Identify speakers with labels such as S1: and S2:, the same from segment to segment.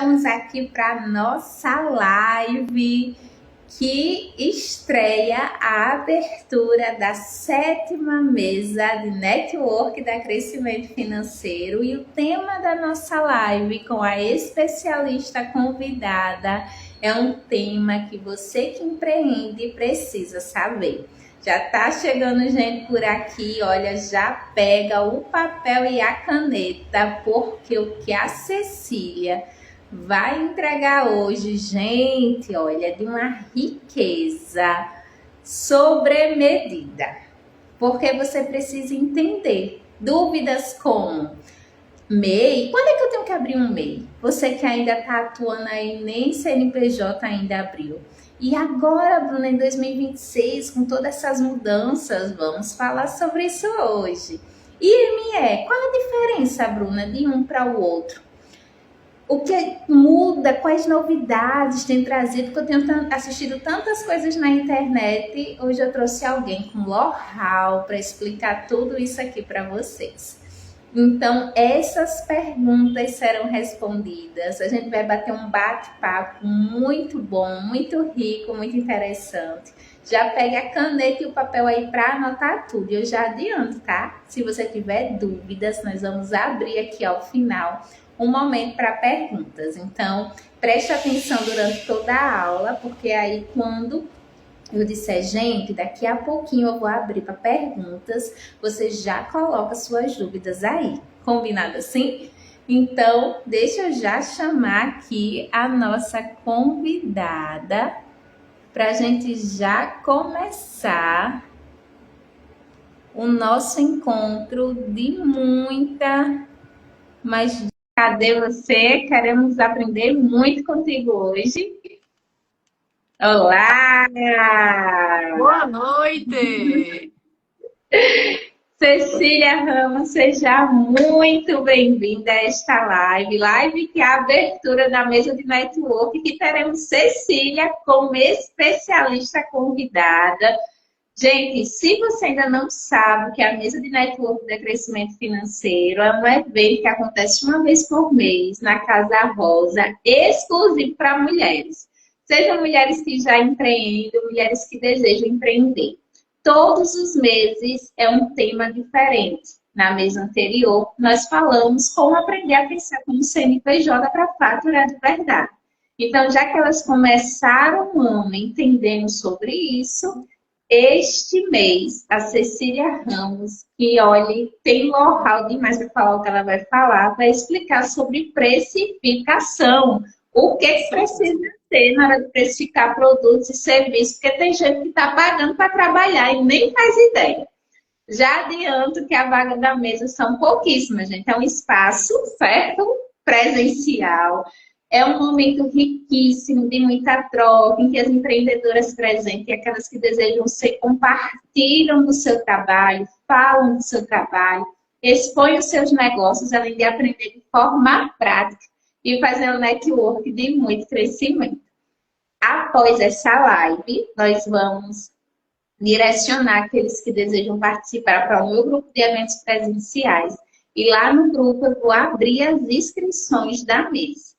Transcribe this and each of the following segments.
S1: Estamos aqui para nossa live que estreia a abertura da 7ª mesa de Network da Crescimento Financeiro, e o tema da nossa live com a especialista convidada é um tema que você que empreende precisa saber. Já tá chegando gente por aqui, olha, já pega o papel e a caneta, porque o que a Cecília vai entregar hoje, gente, olha, de uma riqueza sobremedida. Porque você precisa entender dúvidas como MEI, quando é que eu tenho que abrir um MEI? Você que ainda está atuando aí, nem CNPJ ainda abriu. E agora, Bruna, em 2026, com todas essas mudanças, vamos falar sobre isso hoje. IME, qual a diferença, Bruna, de um para o outro? O que muda, quais novidades tem trazido, porque eu tenho assistido tantas coisas na internet. Hoje eu trouxe alguém com know-how para explicar tudo isso aqui para vocês. Então, essas perguntas serão respondidas. A gente vai bater um bate-papo muito bom, muito rico, muito interessante. Já pegue a caneta e o papel aí para anotar tudo. Eu já adianto, tá? Se você tiver dúvidas, nós vamos abrir aqui ao final um momento para perguntas. Então, preste atenção durante toda a aula, porque aí quando eu disser, gente, daqui a pouquinho eu vou abrir para perguntas, você já coloca suas dúvidas aí. Combinado assim? Então, deixa eu já chamar aqui a nossa convidada para a gente já começar o nosso encontro de muita... Mas cadê você? Queremos aprender muito contigo hoje. Olá!
S2: Boa noite!
S1: Cecília Ramos, seja muito bem-vinda a esta live que é a abertura da mesa de network, que teremos Cecília como especialista convidada. Gente, se você ainda não sabe que a mesa de network de crescimento financeiro é um evento que acontece uma vez por mês na Casa Rosa, exclusivo para mulheres. Sejam mulheres que já empreendem, mulheres que desejam empreender. Todos os meses é um tema diferente. Na mesa anterior, nós falamos como aprender a pensar como CNPJ para faturar de verdade. Então, já que elas começaram o ano entendendo sobre isso, este mês, a Cecília Ramos, que, olha, tem know-how demais para falar o que ela vai explicar sobre precificação. O que precisa ter na hora de precificar produtos e serviços, porque tem gente que está pagando para trabalhar e nem faz ideia. Já adianto que a vaga da mesa são pouquíssimas, gente. É um espaço, certo? Presencial. É um momento riquíssimo de muita troca, em que as empreendedoras presentes e aquelas que desejam ser compartilham do seu trabalho, falam do seu trabalho, expõem os seus negócios, além de aprender de forma prática e fazer um network de muito crescimento. Após essa live, nós vamos direcionar aqueles que desejam participar para o meu grupo de eventos presenciais. E lá no grupo eu vou abrir as inscrições da mesa.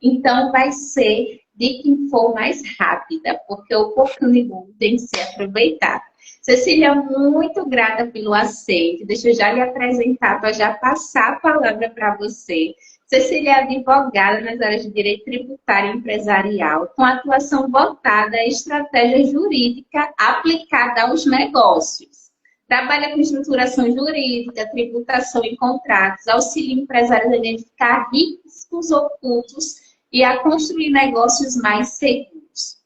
S1: Então, vai ser de quem for mais rápida, porque o oportunidade tem que ser aproveitado. Cecília, muito grata pelo aceite. Deixa eu já lhe apresentar, para já passar a palavra para você. Cecília é advogada nas áreas de direito tributário e empresarial, com atuação voltada à estratégia jurídica aplicada aos negócios. Trabalha com estruturação jurídica, tributação e contratos, auxilia empresários a identificar riscos ocultos e a construir negócios mais seguros,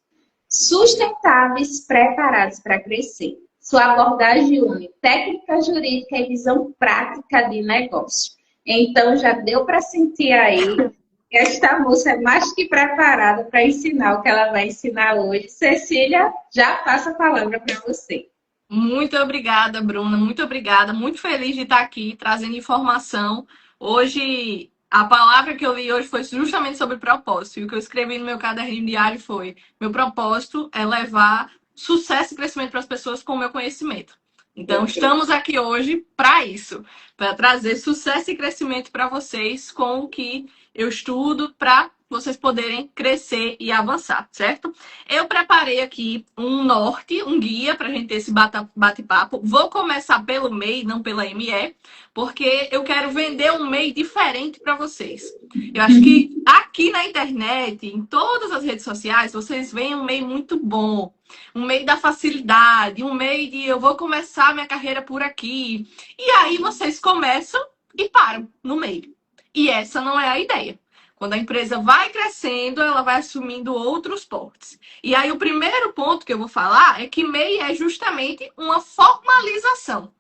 S1: sustentáveis, preparados para crescer. Sua abordagem une técnica jurídica e visão prática de negócio. Então, já deu para sentir aí que esta moça é mais que preparada para ensinar o que ela vai ensinar hoje. Cecília, já passa a palavra para você.
S2: Muito obrigada, Bruna. Muito obrigada. Muito feliz de estar aqui trazendo informação. Hoje, a palavra que eu li hoje foi justamente sobre propósito. E o que eu escrevi no meu caderninho diário foi: meu propósito é levar sucesso e crescimento para as pessoas com o meu conhecimento. Então, estamos aqui hoje para isso, para trazer sucesso e crescimento para vocês com o que eu estudo, para vocês poderem crescer e avançar, certo? Eu preparei aqui um norte, um guia para a gente ter esse bate-papo. Vou começar pelo MEI, não pela ME, porque eu quero vender um MEI diferente para vocês. Eu acho que aqui na internet, em todas as redes sociais, vocês veem um MEI muito bom, um meio da facilidade, um meio de eu vou começar minha carreira por aqui. E aí vocês começam e param no meio. E essa não é a ideia. Quando a empresa vai crescendo, ela vai assumindo outros portes. E aí o primeiro ponto que eu vou falar é que MEI é justamente uma formalização.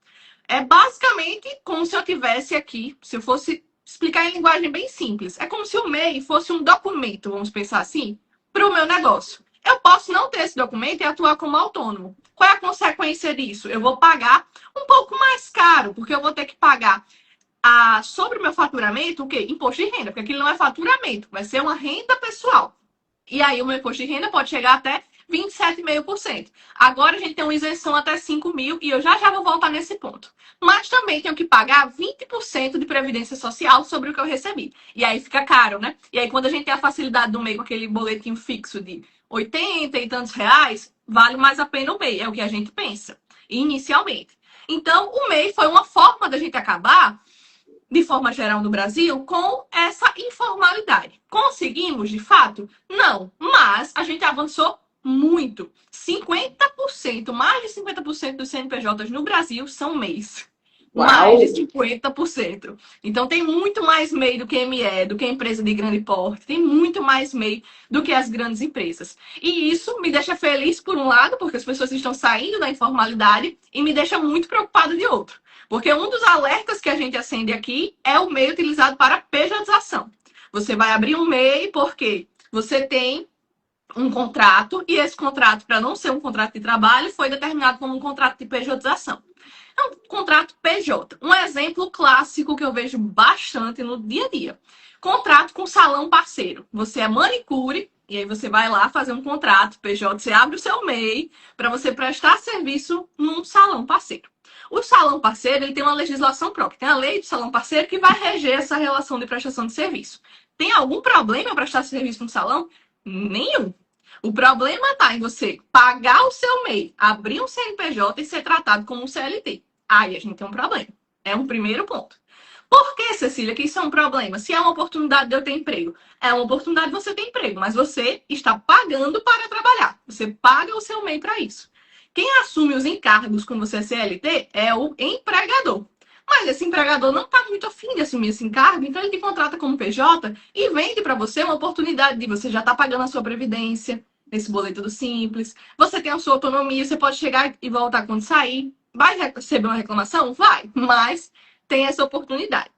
S2: É basicamente como se eu tivesse aqui, se eu fosse explicar em linguagem bem simples, é como se o MEI fosse um documento, vamos pensar assim, para o meu negócio. Eu posso não ter esse documento e atuar como autônomo. Qual é a consequência disso? Eu vou pagar um pouco mais caro, porque eu vou ter que pagar sobre o meu faturamento o quê? Imposto de renda, porque aquilo não é faturamento, vai ser uma renda pessoal. E aí o meu imposto de renda pode chegar até 27,5%. Agora a gente tem uma isenção até 5 mil e eu já vou voltar nesse ponto. Mas também tenho que pagar 20% de previdência social sobre o que eu recebi. E aí fica caro, né? E aí quando a gente tem a facilidade do MEI com aquele boletim fixo de 80 e tantos reais, vale mais a pena o MEI, é o que a gente pensa, inicialmente. Então, o MEI foi uma forma da gente acabar de forma geral no Brasil, com essa informalidade. Conseguimos, de fato? Não, mas a gente avançou muito. 50%, mais de 50% dos CNPJs no Brasil são MEIs.
S1: Uau.
S2: Mais de 50%. Então, tem muito mais MEI do que ME, do que empresa de grande porte. Tem muito mais MEI do que as grandes empresas. E isso me deixa feliz, por um lado, porque as pessoas estão saindo da informalidade, e me deixa muito preocupada de outro. Porque um dos alertas que a gente acende aqui é o MEI utilizado para pejotização. Você vai abrir um MEI porque você tem um contrato, e esse contrato, para não ser um contrato de trabalho, foi determinado como um contrato de pejotização. É um contrato PJ. Um exemplo clássico que eu vejo bastante no dia a dia. Contrato com salão parceiro. Você é manicure, e aí você vai lá fazer um contrato PJ, você abre o seu MEI para você prestar serviço num salão parceiro. O salão parceiro, ele tem uma legislação própria. Tem a lei do salão parceiro que vai reger essa relação de prestação de serviço. Tem algum problema em prestar serviço no salão? Nenhum. O problema está em você pagar o seu MEI, abrir um CNPJ e ser tratado como um CLT. Aí a gente tem um problema. É um primeiro ponto. Por que, Cecília, que isso é um problema? Se é uma oportunidade de eu ter emprego. É uma oportunidade de você ter emprego, mas você está pagando para trabalhar. Você paga o seu MEI para isso. Quem assume os encargos quando você é CLT é o empregador. Mas esse empregador não está muito afim de assumir esse encargo, então ele te contrata como PJ e vende para você uma oportunidade de você já estar pagando a sua previdência nesse boleto do Simples. Você tem a sua autonomia, você pode chegar e voltar quando sair. Vai receber uma reclamação? Vai, mas tem essa oportunidade.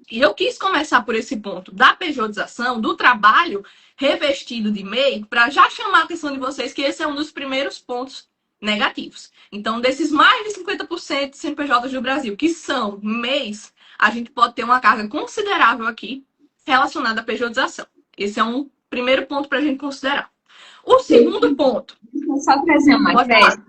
S2: E eu quis começar por esse ponto da pejotização, do trabalho revestido de MEI, para já chamar a atenção de vocês que esse é um dos primeiros pontos negativos. Então, desses mais de 50% de CNPJs do Brasil, que são MEIs, a gente pode ter uma carga considerável aqui relacionada à pejotização. Esse é um primeiro ponto para a gente considerar. O segundo ponto...
S1: Vou só trazer uma questão.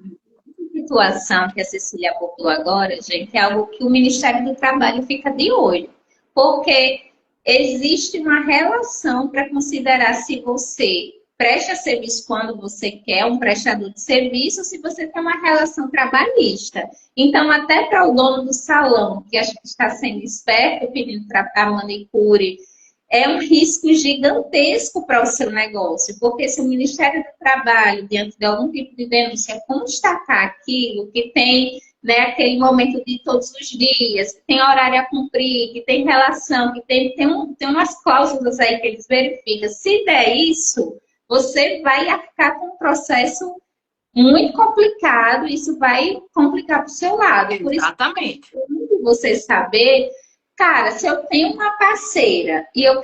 S1: A situação que a Cecília abordou agora, gente, é algo que o Ministério do Trabalho fica de olho. Porque existe uma relação para considerar se você presta serviço quando você quer, um prestador de serviço, se você tem uma relação trabalhista. Então, até para o dono do salão, que acho que está sendo esperto, pedindo a manicure, é um risco gigantesco para o seu negócio, porque se o Ministério do Trabalho, diante de algum tipo de denúncia, constatar aquilo que tem, né, aquele momento de todos os dias, que tem horário a cumprir, que tem relação, que tem umas cláusulas aí que eles verificam, se der isso, você vai arcar com um processo muito complicado, isso vai complicar para o seu lado.
S2: Exatamente.
S1: Por isso, é você saber, cara, se eu tenho uma parceira e eu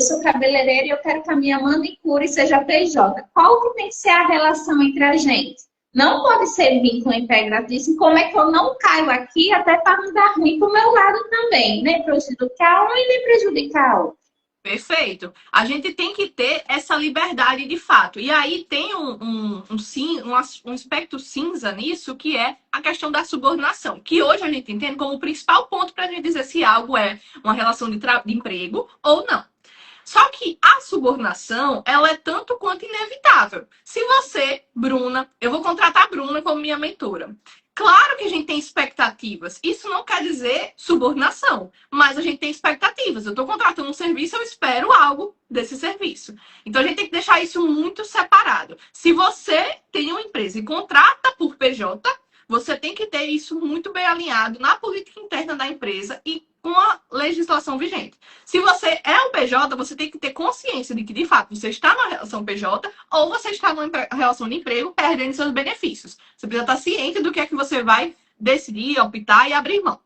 S1: sou cabeleireira e eu quero que a minha manicure seja PJ, qual que tem que ser a relação entre a gente? Não pode ser vínculo empregatício. Como é que eu não caio aqui até para não dar ruim para o meu lado também? Nem prejudicar um e nem prejudicar outro.
S2: Perfeito. A gente tem que ter essa liberdade de fato. E aí tem um aspecto cinza nisso, que é a questão da subordinação, que hoje a gente entende como o principal ponto para a gente dizer se algo é uma relação de emprego ou não. Só que a subordinação, ela é tanto quanto inevitável. Se você, Bruna, eu vou contratar a Bruna como minha mentora. Claro que a gente tem expectativas. Isso não quer dizer subordinação, mas a gente tem expectativas. Eu estou contratando um serviço, eu espero algo desse serviço. Então a gente tem que deixar isso muito separado. Se você tem uma empresa e contrata por PJ, você tem que ter isso muito bem alinhado na política interna da empresa e com a legislação vigente. Se você é um PJ, você tem que ter consciência de que, de fato, você está numa relação PJ ou você está numa relação de emprego perdendo seus benefícios. Você precisa estar ciente do que é que você vai decidir, optar e abrir mão.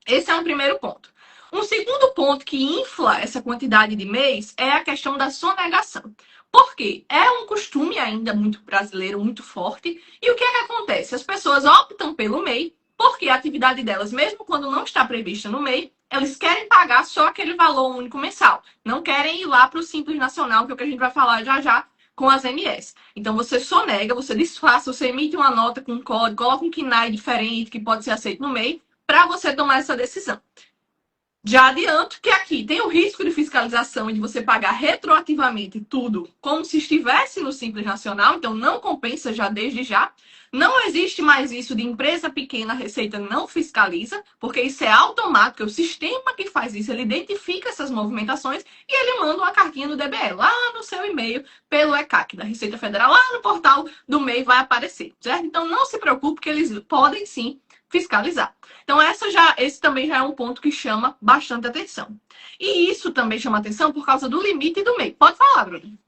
S2: Esse é um primeiro ponto. Um segundo ponto que infla essa quantidade de mês é a questão da sonegação. Por quê? É um costume ainda muito brasileiro, muito forte. E o que é que acontece? As pessoas optam pelo MEI porque a atividade delas, mesmo quando não está prevista no MEI, eles querem pagar só aquele valor único mensal. Não querem ir lá para o Simples Nacional, que é o que a gente vai falar já já com as MS. Então você sonega, você disfarça, você emite uma nota com um código, coloca um KNAI diferente que pode ser aceito no MEI para você tomar essa decisão. Já adianto que aqui tem o risco de fiscalização e de você pagar retroativamente tudo como se estivesse no Simples Nacional, então não compensa já desde já. Não existe mais isso de empresa pequena, a Receita não fiscaliza, porque isso é automático, é o sistema que faz isso, ele identifica essas movimentações e ele manda uma cartinha no DBE, lá no seu e-mail, pelo ECAC da Receita Federal, lá no portal do MEI vai aparecer, certo? Então não se preocupe que eles podem sim fiscalizar. Então, esse também já é um ponto que chama bastante atenção. E isso também chama atenção por causa do limite do MEI. Pode falar, Bruno.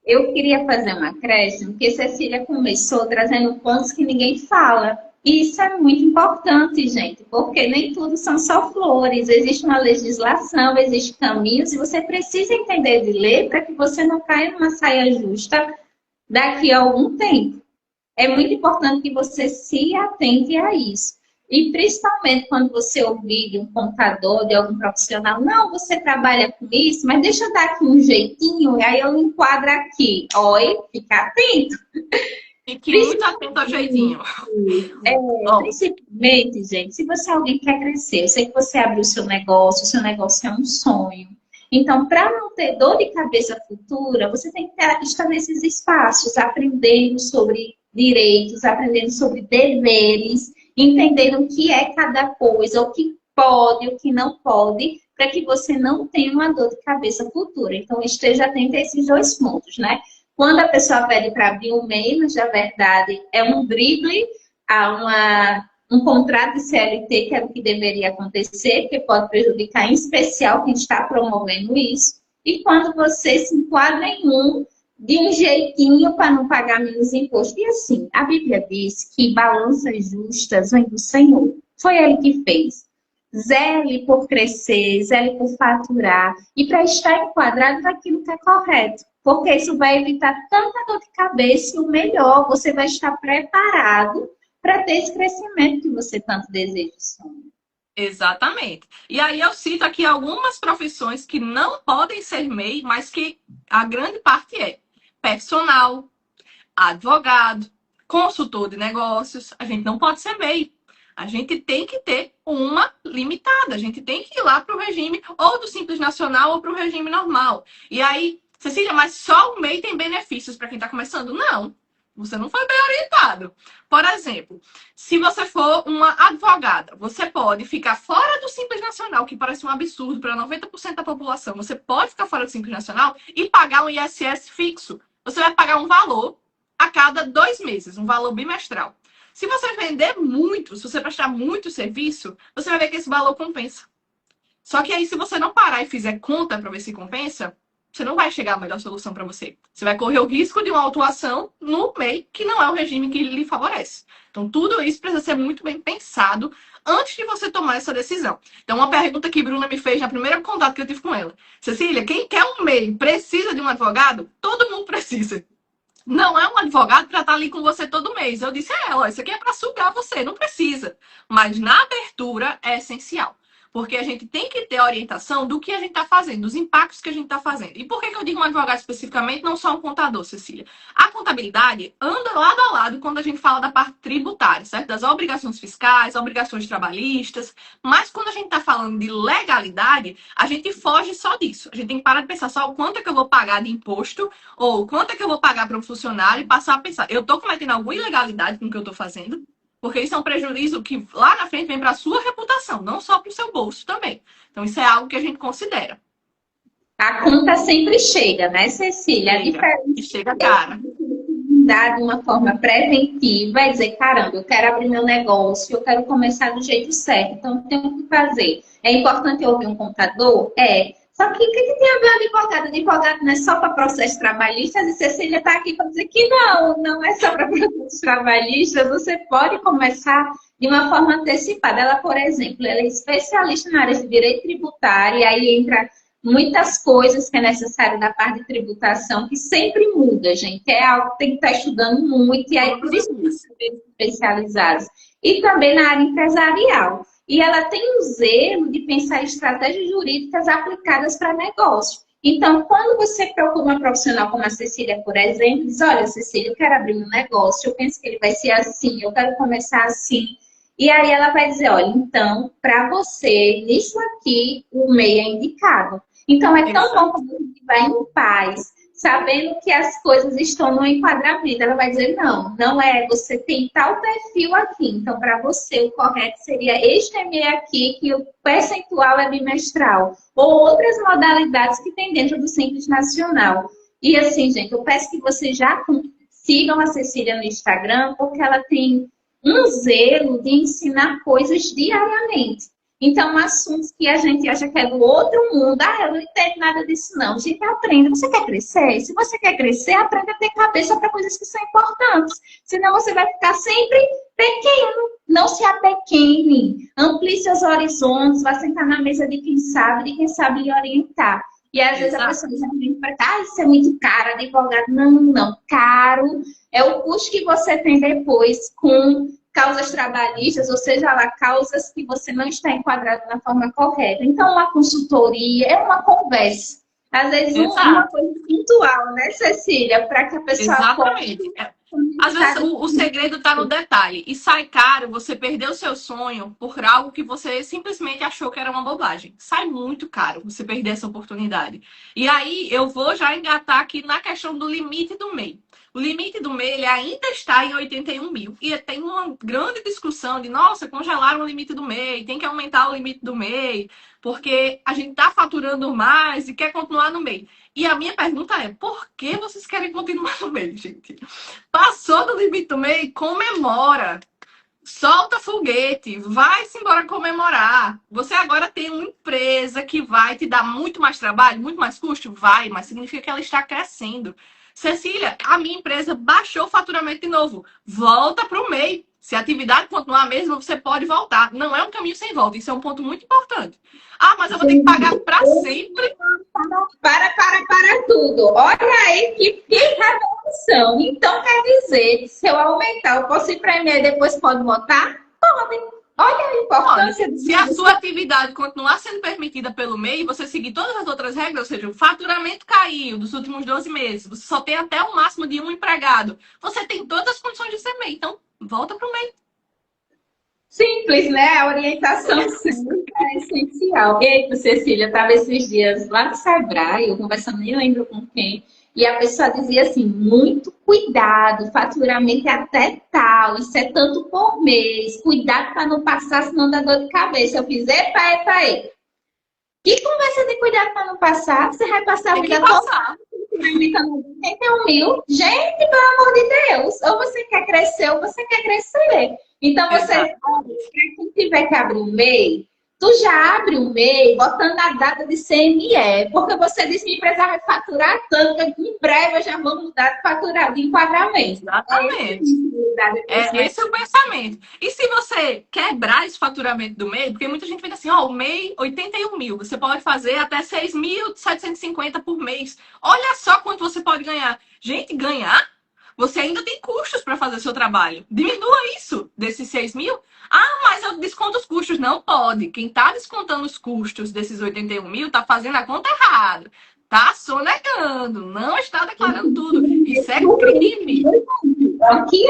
S1: Eu queria fazer um acréscimo, porque Cecília começou trazendo pontos que ninguém fala. E isso é muito importante, gente, porque nem tudo são só flores. Existe uma legislação, existem caminhos, e você precisa entender de lei para que você não caia numa saia justa daqui a algum tempo. É muito importante que você se atente a isso. E principalmente quando você ouvir de um contador, de algum profissional, não, você trabalha com isso, mas deixa eu dar aqui um jeitinho, e aí eu enquadro aqui. Oi, fica atento.
S2: Fique muito atento ao jeitinho.
S1: Principalmente, gente, se você é alguém que quer crescer, eu sei que você abriu o seu negócio é um sonho. Então, para não ter dor de cabeça futura, você tem que estar nesses espaços, aprendendo sobre direitos, aprendendo sobre deveres, entendendo o que é cada coisa, o que pode, o que não pode, para que você não tenha uma dor de cabeça futura. Então, esteja atento a esses dois pontos, né? Quando a pessoa pede para abrir um MEI, mas na verdade é um drible a um contrato de CLT, que é o que deveria acontecer, que pode prejudicar em especial quem está promovendo isso. E quando você se enquadra em de um jeitinho para não pagar menos imposto. E assim, a Bíblia diz que balanças justas vêm do Senhor. Foi Ele que fez. Zele por crescer, zele por faturar e para estar enquadrado naquilo que é correto. Porque isso vai evitar tanta dor de cabeça e o melhor, você vai estar preparado para ter esse crescimento que você tanto deseja.
S2: Exatamente. E aí eu cito aqui algumas profissões que não podem ser MEI, mas que a grande parte é personal, advogado, consultor de negócios. A gente não pode ser MEI. A gente tem que ter uma limitada. A gente tem que ir lá para o regime ou do Simples Nacional ou para o regime normal. E aí, Cecília, mas só o MEI tem benefícios para quem está começando? Não. Você não foi bem orientado. Por exemplo, se você for uma advogada, você pode ficar fora do Simples Nacional, que parece um absurdo para 90% da população. Você pode ficar fora do Simples Nacional e pagar um ISS fixo. Você vai pagar um valor a cada 2 meses, um valor bimestral. Se você vender muito, se você prestar muito serviço, você vai ver que esse valor compensa. Só que aí, se você não parar e fizer conta para ver se compensa, você não vai chegar à melhor solução para você. Você vai correr o risco de uma autuação no MEI, que não é o regime que lhe favorece. Então, tudo isso precisa ser muito bem pensado antes de você tomar essa decisão. Então, uma pergunta que a Bruna me fez na primeira contato que eu tive com ela. Cecília, quem quer um MEI precisa de um advogado? Todo mundo precisa. Não é um advogado para estar ali com você todo mês. Eu disse a ela, isso aqui é para sugar você, não precisa. Mas na abertura é essencial. Porque a gente tem que ter orientação do que a gente está fazendo, dos impactos que a gente está fazendo. E por que eu digo um advogado especificamente, não só um contador, Cecília? A contabilidade anda lado a lado quando a gente fala da parte tributária, certo? Das obrigações fiscais, obrigações trabalhistas. Mas quando a gente está falando de legalidade, a gente foge só disso. A gente tem que parar de pensar só o quanto é que eu vou pagar de imposto ou quanto é que eu vou pagar para um funcionário e passar a pensar, eu estou cometendo alguma ilegalidade com o que eu estou fazendo? Porque isso é um prejuízo que lá na frente vem para a sua reputação, não só para o seu bolso também. Então, isso é algo que a gente considera.
S1: A conta sempre chega, né, Cecília? A diferença
S2: e chega cara.
S1: Dar de uma forma preventiva e dizer, caramba, eu quero abrir meu negócio, eu quero começar do jeito certo, então eu tenho que fazer. É importante eu ouvir um contador? É. Só que o que tem a ver advogado? Advogado não é só para processos trabalhistas, e Cecília está aqui para dizer que não é só para processos trabalhistas, você pode começar de uma forma antecipada. Ela, por exemplo, ela é especialista na área de direito tributário, e aí entra muitas coisas que é necessário da parte de tributação, que sempre muda, gente. É algo que tem que estar estudando muito, e aí por isso especializados. E também na área empresarial. E ela tem o zelo de pensar em estratégias jurídicas aplicadas para negócio. Então, quando você procura uma profissional como a Cecília, por exemplo, diz, olha, Cecília, eu quero abrir um negócio, eu penso que ele vai ser assim, eu quero começar assim. E aí ela vai dizer, olha, então, para você, nisso aqui, o MEI é indicado. Então, é tão bom quando a gente vai em paz, sabendo que as coisas estão no enquadramento. Ela vai dizer, não é, você tem tal perfil aqui. Então, para você, o correto seria este MEI aqui, que o percentual é bimestral. Ou outras modalidades que tem dentro do Simples Nacional. E assim, gente, eu peço que vocês já sigam a Cecília no Instagram, porque ela tem um zelo de ensinar coisas diariamente. Então, assuntos que a gente acha que é do outro mundo, eu não entendo nada disso, não. A gente aprende. Você quer crescer? Se você quer crescer, aprenda a ter cabeça para coisas que são importantes. Senão, você vai ficar sempre pequeno. Não se apequene. Amplie seus horizontes. Vá sentar na mesa de quem sabe lhe orientar. E às vezes a pessoa diz para cá, isso é muito caro, advogado. Não. Caro é o custo que você tem depois com causas trabalhistas, ou seja lá, causas que você não está enquadrado na forma correta. Então, uma consultoria é uma conversa. Às vezes, uma coisa pontual, né, Cecília? Para que a pessoa...
S2: Exatamente. Às vezes, o segredo está no detalhe. E sai caro você perder o seu sonho por algo que você simplesmente achou que era uma bobagem. Sai muito caro você perder essa oportunidade. E aí, eu vou já engatar aqui na questão do limite do MEI. O limite do MEI ele ainda está em 81 mil. E tem uma grande discussão de, nossa, congelaram o limite do MEI, tem que aumentar o limite do MEI, porque a gente está faturando mais e quer continuar no MEI. E a minha pergunta é, por que vocês querem continuar no MEI, gente? Passou do limite do MEI, comemora. Solta foguete, vai-se embora comemorar. Você agora tem uma empresa que vai te dar muito mais trabalho, muito mais custo? Vai, mas significa que ela está crescendo. Cecília, a minha empresa baixou o faturamento de novo. Volta para o MEI. Se a atividade continuar a mesma, você pode voltar. Não é um caminho sem volta. Isso é um ponto muito importante. Ah, mas eu vou ter que pagar para sempre.
S1: Para tudo. Olha aí que revolução. Então, quer dizer que se eu aumentar, eu posso ir para MEI e depois pode voltar? Pode. Olha a importância
S2: disso. Se a sua atividade continuar sendo permitida pelo MEI, você seguir todas as outras regras, ou seja, o faturamento caiu dos últimos 12 meses, você só tem até o máximo de um empregado, você tem todas as condições de ser MEI. Então, volta para o MEI.
S1: Simples, né? A orientação sempre é essencial. Eita, Cecília, eu estava esses dias lá no Sebrae, eu conversando, nem lembro com quem, e a pessoa dizia assim, muito cuidado, faturamento é até tal, isso é tanto por mês, cuidado para não passar, senão dá dor de cabeça. Eu fiz, epa aí. Que conversa de cuidado para não passar? Você vai passar a vida toda. 81 mil. Gente, pelo amor de Deus, ou você quer crescer ou você quer crescer. Então, você, quem tiver que abrir um MEI, tu já abre um MEI botando a data de CME, porque você disse que a empresa vai faturar tanto, que em breve eu já vou mudar de enquadramento.
S2: Exatamente. Esse é o pensamento. E se você quebrar esse faturamento do MEI, porque muita gente fica assim, o MEI, 81 mil, você pode fazer até 6.750 por mês. Olha só quanto você pode ganhar. Gente, ganhar? Você ainda tem custos para fazer seu trabalho. Diminua isso desses 6 mil. Ah, mas eu desconto os custos. Não pode. Quem está descontando os custos desses 81 mil está fazendo a conta errada. Está sonegando. Não está declarando tudo. Isso é crime.
S1: O que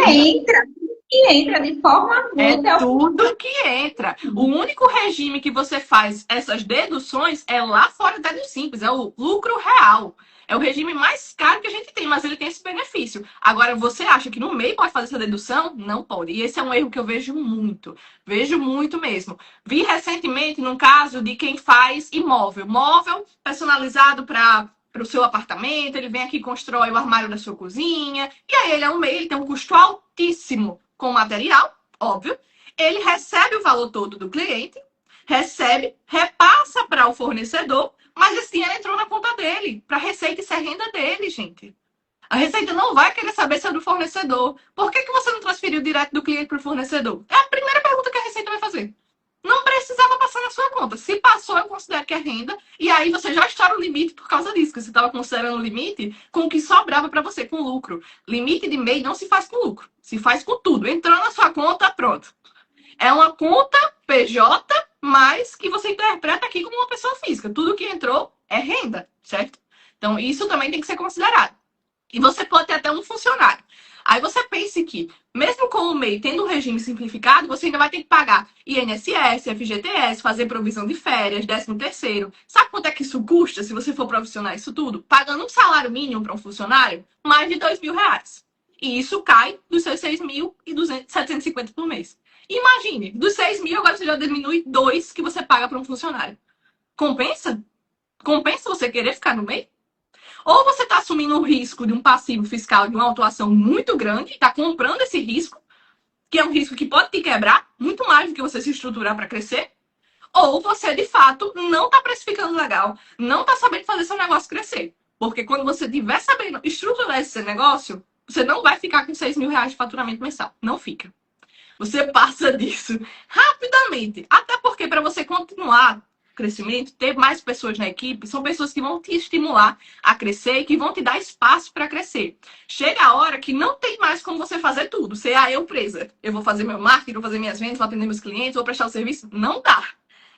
S1: entra de forma bruta
S2: É tudo que entra. O único regime que você faz essas deduções é lá fora da do Simples, é o lucro real. É o regime mais caro que a gente tem, mas ele tem esse benefício. Agora, você acha que no MEI pode fazer essa dedução? Não pode. E esse é um erro que eu vejo muito mesmo. Vi recentemente num caso de quem faz imóvel, móvel personalizado para o seu apartamento, ele vem aqui e constrói o armário da sua cozinha, e aí ele é um MEI, ele tem um custo altíssimo com o material, óbvio, ele recebe o valor todo do cliente, recebe, repassa para o fornecedor, mas esse dinheiro entrou na conta dele, para a Receita, isso é renda dele, gente. A Receita não vai querer saber se é do fornecedor. Por que você não transferiu direto do cliente para o fornecedor? É a primeira pergunta que a Receita vai fazer. Não precisava passar na sua conta. Se passou, eu considero que é renda. E aí você já estoura o limite por causa disso, que você estava considerando o limite com o que sobrava para você, com lucro. Limite de MEI não se faz com lucro. Se faz com tudo. Entrou na sua conta, pronto. É uma conta PJ, mas que você interpreta aqui como uma pessoa física. Tudo que entrou é renda, certo? Então, isso também tem que ser considerado. E você pode ter até um funcionário. Aí você pense que, mesmo com o MEI tendo um regime simplificado, você ainda vai ter que pagar INSS, FGTS, fazer provisão de férias, 13º. Sabe quanto é que isso custa se você for profissional isso tudo? Pagando um salário mínimo para um funcionário, mais de R$ 2.000. E isso cai dos seus 6.750 por mês. Imagine, dos 6 mil, agora você já diminui 2 que você paga para um funcionário. Compensa? Compensa você querer ficar no MEI? Ou você está assumindo um risco de um passivo fiscal de uma autuação muito grande, está comprando esse risco, que é um risco que pode te quebrar, muito mais do que você se estruturar para crescer. Ou você, de fato, não está precificando legal, não está sabendo fazer seu negócio crescer. Porque quando você estiver sabendo estruturar esse seu negócio, você não vai ficar com 6 mil reais de faturamento mensal. Não fica. Você passa disso rapidamente. Até porque para você continuar o crescimento, ter mais pessoas na equipe, são pessoas que vão te estimular a crescer e que vão te dar espaço para crescer. Chega a hora que não tem mais como você fazer tudo. Você, eu presa. Eu vou fazer meu marketing, vou fazer minhas vendas, vou atender meus clientes, vou prestar o serviço. Não dá.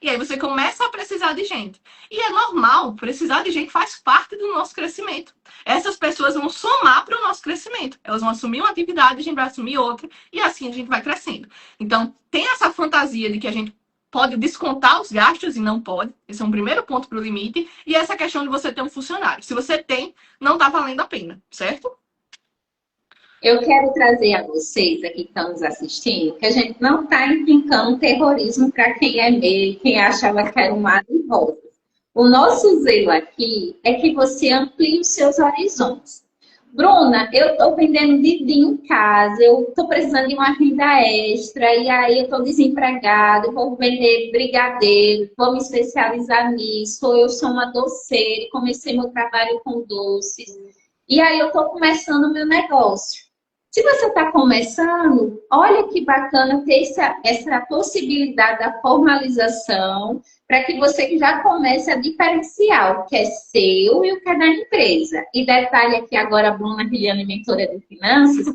S2: E aí você começa a precisar de gente. E é normal, precisar de gente faz parte do nosso crescimento. Essas pessoas vão somar para o nosso crescimento. Elas vão assumir uma atividade, a gente vai assumir outra, e assim a gente vai crescendo. Então, tem essa fantasia de que a gente pode descontar os gastos e não pode. Esse é um primeiro ponto para o limite. E essa questão de você ter um funcionário. Se você tem, não está valendo a pena, certo?
S1: Eu quero trazer a vocês aqui que estão nos assistindo que a gente não está implicando terrorismo para quem é MEI, quem achava que era um mar de rosas. O nosso zelo aqui é que você amplie os seus horizontes. Bruna, eu estou vendendo Didi em casa, eu estou precisando de uma renda extra, e aí eu estou desempregada, vou vender brigadeiro, vou me especializar nisso, ou eu sou uma doceira e comecei meu trabalho com doces, e aí eu estou começando o meu negócio. Se você está começando, olha que bacana ter essa possibilidade da formalização para que você já comece a diferenciar o que é seu e o que é da empresa. E detalhe aqui agora, a Bruna Riliane, mentora de finanças,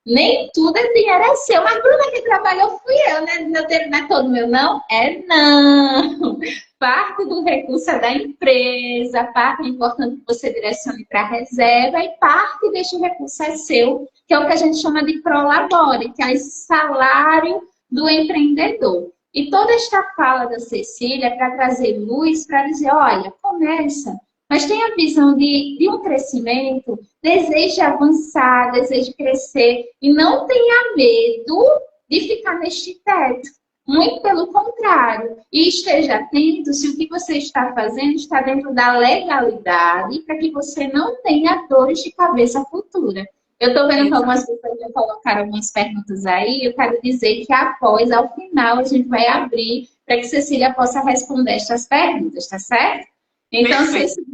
S1: nem tudo é dinheiro é seu. Mas Bruna que trabalhou fui eu, né? Meu tempo não é todo meu, não? Não! Parte do recurso é da empresa, parte é importante que você direcione para a reserva e parte deste recurso é seu, que é o que a gente chama de prolabore, que é esse salário do empreendedor. E toda esta fala da Cecília é para trazer luz, para dizer, olha, começa, mas tenha a visão de um crescimento, deseje avançar, deseje crescer e não tenha medo de ficar neste teto. Muito pelo contrário. E esteja atento se o que você está fazendo está dentro da legalidade para que você não tenha dores de cabeça futura. Eu estou vendo que algumas pessoas já colocaram algumas perguntas aí. Eu quero dizer que após, ao final, a gente vai abrir para que Cecília possa responder estas perguntas, tá certo? Então, Cecília,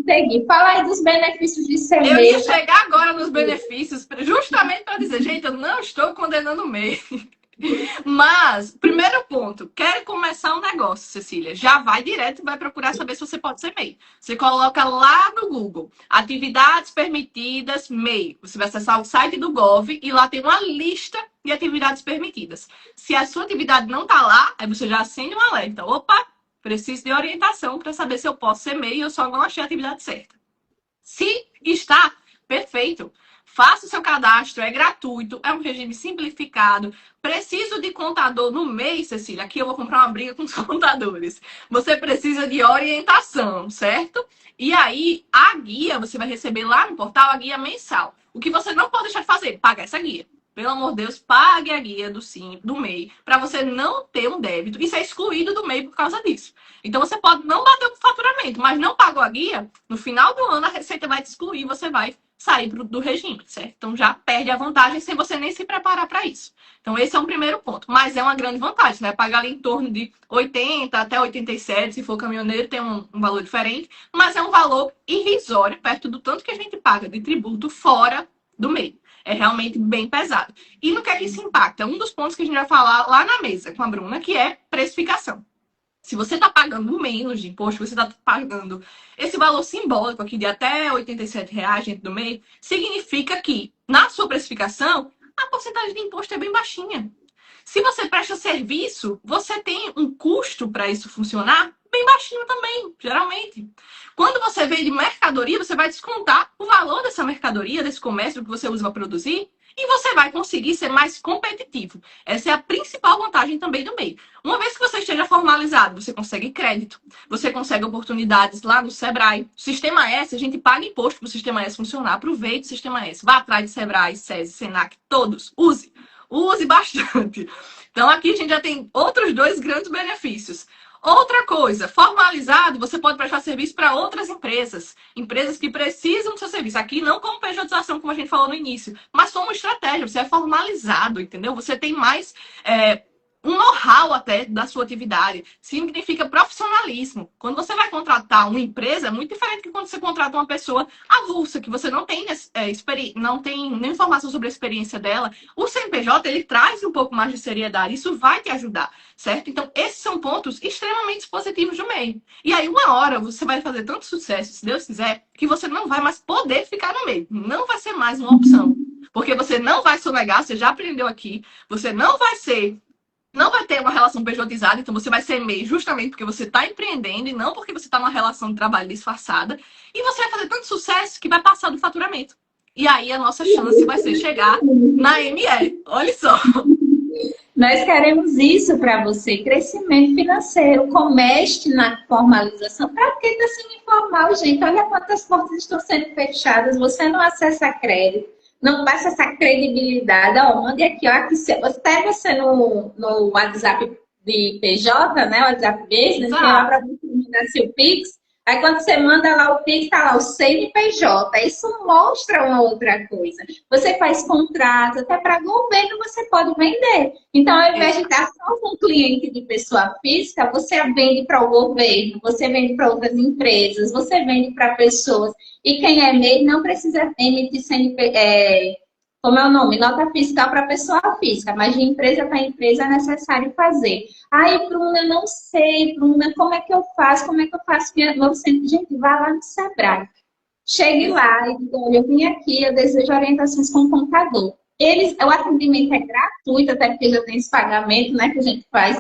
S1: seguir. Fala aí dos benefícios de ser
S2: MEI. Eu ia chegar agora nos benefícios, justamente para dizer, gente, eu não estou condenando o MEI. Mas, primeiro ponto, quer começar um negócio, Cecília, já vai direto e vai procurar saber se você pode ser MEI. Você coloca lá no Google, atividades permitidas MEI. Você vai acessar o site do Gov e lá tem uma lista de atividades permitidas. Se a sua atividade não está lá, aí você já acende um alerta. Opa, preciso de orientação para saber se eu posso ser MEI e eu só não achei a atividade certa. Se está, perfeito. Faça o seu cadastro, é gratuito, é um regime simplificado. Preciso de contador no mês, Cecília. Aqui eu vou comprar uma briga com os contadores. Você precisa de orientação, certo? E aí, a guia, você vai receber lá no portal a guia mensal. O que você não pode deixar de fazer? Pagar essa guia. Pelo amor de Deus, pague a guia do MEI para você não ter um débito e ser excluído do MEI por causa disso. Então, você pode não bater o faturamento, mas não pagou a guia, no final do ano a Receita vai te excluir e você vai sair do regime, certo? Então, já perde a vantagem sem você nem se preparar para isso. Então, esse é um primeiro ponto. Mas é uma grande vantagem, né? Pagar ali em torno de 80 até 87, se for caminhoneiro, tem um valor diferente, mas é um valor irrisório perto do tanto que a gente paga de tributo fora do MEI. É realmente bem pesado. E no que é que isso impacta? Um dos pontos que a gente vai falar lá na mesa com a Bruna, que é precificação. Se você está pagando menos de imposto, você está pagando esse valor simbólico aqui de até R$ 87 dentro do MEI, significa que, na sua precificação, a porcentagem de imposto é bem baixinha. Se você presta serviço, você tem um custo para isso funcionar bem baixinho também, geralmente. Quando você vende mercadoria, você vai descontar o valor dessa mercadoria, desse comércio que você usa para produzir, e você vai conseguir ser mais competitivo. Essa é a principal vantagem também do MEI. Uma vez que você esteja formalizado, você consegue crédito, você consegue oportunidades lá no Sebrae. Sistema S, a gente paga imposto para o Sistema S funcionar. Aproveite o Sistema S. Vá atrás de Sebrae, SESI, Senac, todos. Use. Use bastante. Então, aqui a gente já tem outros dois grandes benefícios. Outra coisa, formalizado, você pode prestar serviço para outras empresas. Empresas que precisam do seu serviço. Aqui não como pejotização, como a gente falou no início, mas como estratégia. Você é formalizado, entendeu? Você tem mais um know-how até da sua atividade. Significa profissionalismo. Quando você vai contratar uma empresa, é muito diferente que quando você contrata uma pessoa avulsa, que você não tem, não tem nem informação sobre a experiência dela. O CNPJ, ele traz um pouco mais de seriedade. Isso vai te ajudar, certo? Então, esses são pontos extremamente positivos do MEI. E aí, uma hora, você vai fazer tanto sucesso, se Deus quiser, que você não vai mais poder ficar no MEI. Não vai ser mais uma opção. Porque você não vai sonegar, você já aprendeu aqui. Você não vai ter uma relação pejotizada, então você vai ser MEI justamente porque você está empreendendo e não porque você está numa relação de trabalho disfarçada. E você vai fazer tanto sucesso que vai passar do faturamento. E aí a nossa chance vai ser chegar na ME. Olha só.
S1: Nós queremos isso para você, crescimento financeiro, comece na formalização. Para que está sendo informal, gente? Olha quantas portas estão sendo fechadas, você não acessa crédito, não passa essa credibilidade. Ó, mande aqui, ó, aqui, pega você no WhatsApp de PJ, né? WhatsApp Business, tem lá para você mandar seu Pix. Aí quando você manda lá o Pix, tá lá o CNPJ. Isso mostra uma outra coisa. Você faz contrato, até para governo você pode vender. Então, ao invés de dar só com um cliente de pessoa física, você vende para o governo, você vende para outras empresas, você vende para pessoas. E quem é MEI não precisa emitir como é o nome? Nota fiscal para pessoa física, mas de empresa para empresa é necessário fazer. Ai, Bruna, não sei, Bruna, como é que eu faço? Como é que eu faço meu centro? Gente, vá lá no Sebrae. Chegue lá e diga, olha, eu vim aqui, eu desejo orientações com o contador. O atendimento é gratuito, até porque já tem esse pagamento, né, que a gente faz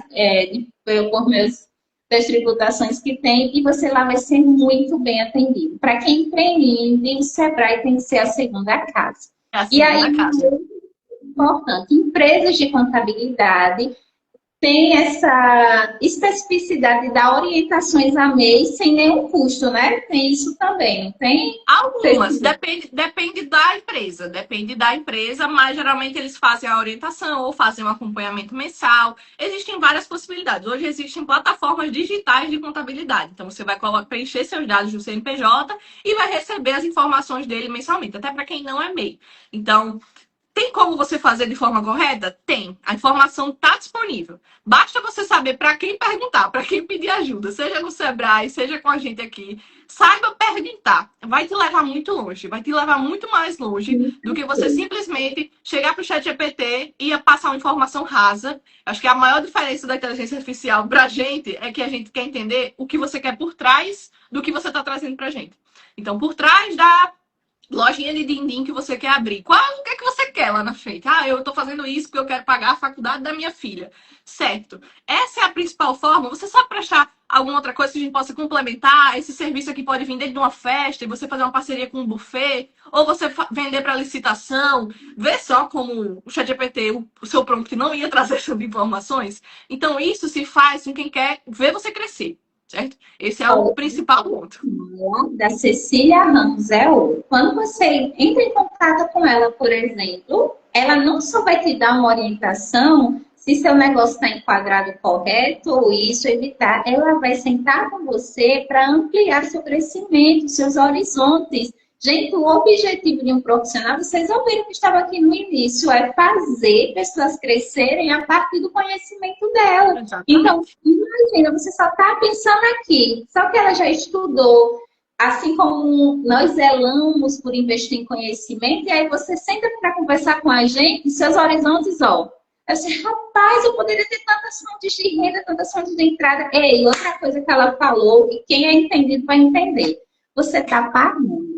S1: por meus das tributações que tem, e você lá vai ser muito bem atendido. Para quem empreende, o Sebrae tem que ser a segunda casa. E aí, muito importante, empresas de contabilidade têm essa especificidade de dar orientações a MEI sem nenhum custo, né? Tem isso também, não tem?
S2: Algumas, depende da empresa, mas geralmente eles fazem a orientação ou fazem um acompanhamento mensal. Existem várias possibilidades. Hoje existem plataformas digitais de contabilidade. Então você vai preencher seus dados do CNPJ e vai receber as informações dele mensalmente, até para quem não é MEI. Então, Tem como você fazer de forma correta? Tem. A informação está disponível. Basta você saber para quem perguntar, para quem pedir ajuda, seja no Sebrae, seja com a gente aqui. Saiba perguntar. Vai te levar muito longe. Vai te levar muito mais longe do que você simplesmente chegar para o ChatGPT e passar uma informação rasa. Acho que a maior diferença da inteligência artificial para a gente é que a gente quer entender o que você quer por trás do que você está trazendo para a gente. Então, por trás da lojinha de din-din que você quer abrir. O que é que você quer lá na frente? Ah, eu estou fazendo isso porque eu quero pagar a faculdade da minha filha. Certo. Essa é a principal forma. Você sabe prestar alguma outra coisa que a gente possa complementar? Esse serviço aqui pode vir dentro de uma festa e você fazer uma parceria com um buffet, ou você vender para licitação. Vê só como o ChatGPT, o seu prompt não ia trazer essas informações. Então, isso se faz com quem quer ver você crescer. Certo? Esse é o principal ponto.
S1: Da Cecília Ramos é o. Quando você entra em contato com ela, por exemplo, ela não só vai te dar uma orientação se seu negócio está enquadrado correto ou isso, evitar. Ela vai sentar com você para ampliar seu crescimento, seus horizontes. Gente, o objetivo de um profissional, vocês ouviram que estava aqui no início, é fazer pessoas crescerem a partir do conhecimento dela.
S2: Exatamente.
S1: Então, imagina, você só está pensando aqui, só que ela já estudou, assim como nós zelamos por investir em conhecimento, e aí você senta para conversar com a gente, seus horizontes, ó. Eu sei, rapaz, eu poderia ter tantas fontes de renda, tantas fontes de entrada. Ei, outra coisa que ela falou, e quem é entendido vai entender. Você está pagando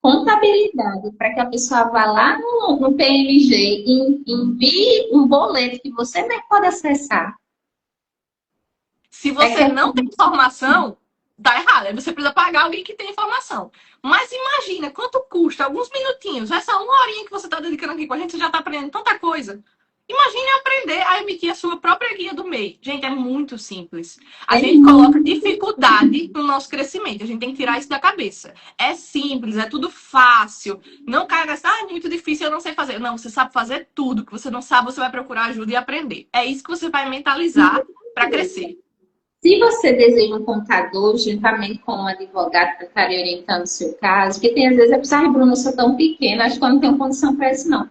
S1: contabilidade para que a pessoa vá lá no PMG e envie um boleto que você nem pode acessar.
S2: Se você não tem informação, dá errado. Aí você precisa pagar alguém que tem informação. Mas imagina quanto custa alguns minutinhos. Essa uma horinha que você está dedicando aqui com a gente, você já está aprendendo tanta coisa. Imagine aprender a emitir a sua própria guia do MEI. Gente, é muito simples. A gente coloca dificuldade no nosso crescimento. A gente tem que tirar isso da cabeça. É simples, é tudo fácil. Não caia nessa, é muito difícil, eu não sei fazer. Não, você sabe fazer tudo. O que você não sabe, você vai procurar ajuda e aprender. É isso que você vai mentalizar para crescer.
S1: Se você deseja um contador, juntamente com um advogado para estar orientando o seu caso, porque tem às vezes a pessoa, Bruna, eu sou tão pequena, acho que eu não tenho condição para isso, não.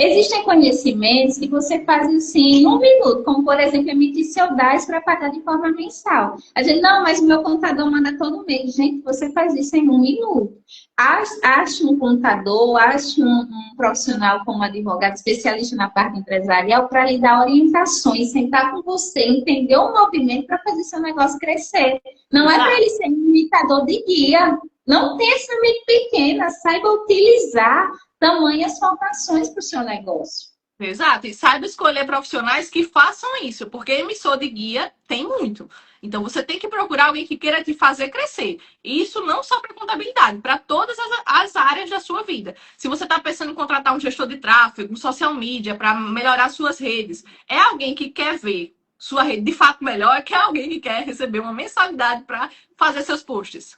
S1: Existem conhecimentos que você faz assim em um minuto, como por exemplo, emitir seu DAS para pagar de forma mensal. A gente, não, mas o meu contador manda todo mês. Gente, você faz isso em um minuto. Ache um contador, ache um profissional como advogado, especialista na parte empresarial, para lhe dar orientações, sentar com você, entender o movimento para fazer seu negócio crescer. Não é para ele ser um imitador de guia. Não tenha essa mente pequena, saiba utilizar tamanhas formações para o seu negócio.
S2: Exato, e saiba escolher profissionais que façam isso, porque emissor de guia tem muito. Então você tem que procurar alguém que queira te fazer crescer. E isso não só para contabilidade, para todas as áreas da sua vida. Se você está pensando em contratar um gestor de tráfego, um social media para melhorar suas redes, é alguém que quer ver sua rede de fato melhor, é que é alguém que quer receber uma mensalidade para fazer seus posts.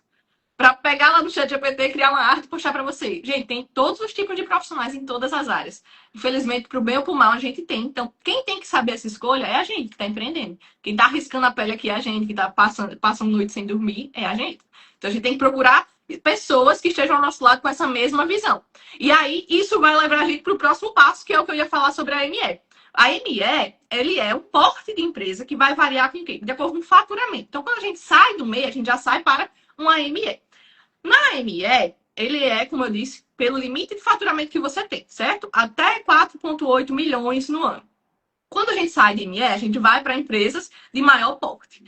S2: Para pegar lá no ChatGPT, criar uma arte e postar para você. Gente, tem todos os tipos de profissionais em todas as áreas. Infelizmente, para o bem ou para o mal, a gente tem. Então, quem tem que saber essa escolha é a gente que está empreendendo. Quem está arriscando a pele aqui é a gente, que está passando noite sem dormir é a gente. Então, a gente tem que procurar pessoas que estejam ao nosso lado com essa mesma visão. E aí, isso vai levar a gente para o próximo passo, que é o que eu ia falar sobre a ME. A ME, ele é o porte de empresa que vai variar com o quê? De acordo com o faturamento. Então, quando a gente sai do MEI, a gente já sai para uma ME. Na ME, ele é, como eu disse, pelo limite de faturamento que você tem, certo? Até 4,8 milhões no ano. Quando a gente sai de ME, a gente vai para empresas de maior porte.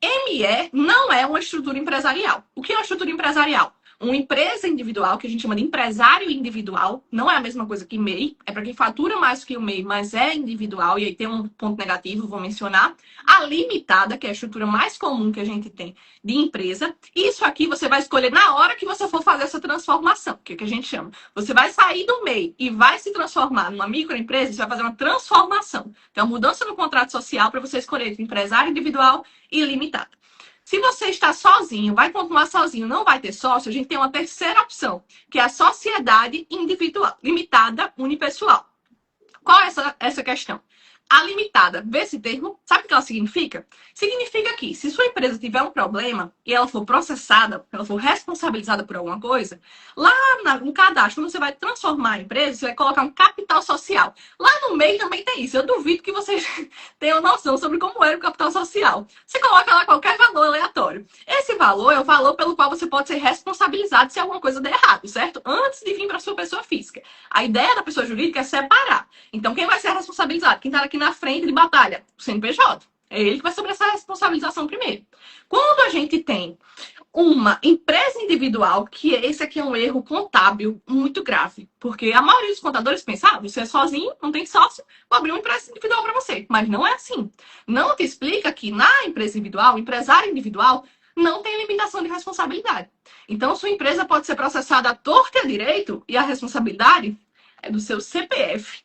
S2: ME não é uma estrutura empresarial. O que é uma estrutura empresarial? Uma empresa individual, que a gente chama de empresário individual, não é a mesma coisa que MEI, é para quem fatura mais que o MEI, mas é individual, e aí tem um ponto negativo, vou mencionar. A limitada, que é a estrutura mais comum que a gente tem de empresa. Isso aqui você vai escolher na hora que você for fazer essa transformação, que é o que a gente chama. Você vai sair do MEI e vai se transformar numa microempresa, você vai fazer uma transformação. Então, mudança no contrato social para você escolher entre empresário individual e limitado. Se você está sozinho, vai continuar sozinho, não vai ter sócio, a gente tem uma terceira opção, que é a sociedade individual, limitada, unipessoal. Qual é essa questão? A limitada, vê esse termo, sabe o que ela significa? Significa que se sua empresa tiver um problema e ela for processada, ela for responsabilizada por alguma coisa, lá no cadastro, quando você vai transformar a empresa, você vai colocar um capital social. Lá no meio também tem isso. Eu duvido que vocês tenham noção sobre como era o capital social. Você coloca lá qualquer valor aleatório. Esse valor é o valor pelo qual você pode ser responsabilizado se alguma coisa der errado, certo? Antes de vir para a sua pessoa física. A ideia da pessoa jurídica é separar. Então, quem vai ser responsabilizado? Quem está aqui na frente de batalha? O CNPJ. É ele que vai sobre essa responsabilização primeiro. Quando a gente tem uma empresa individual, que esse aqui é um erro contábil muito grave, porque a maioria dos contadores pensa, você é sozinho, não tem sócio, vou abrir uma empresa individual para você. Mas não é assim. Não te explica que na empresa individual, o empresário individual não tem limitação de responsabilidade. Então, sua empresa pode ser processada à torta e à direito e a responsabilidade é do seu CPF.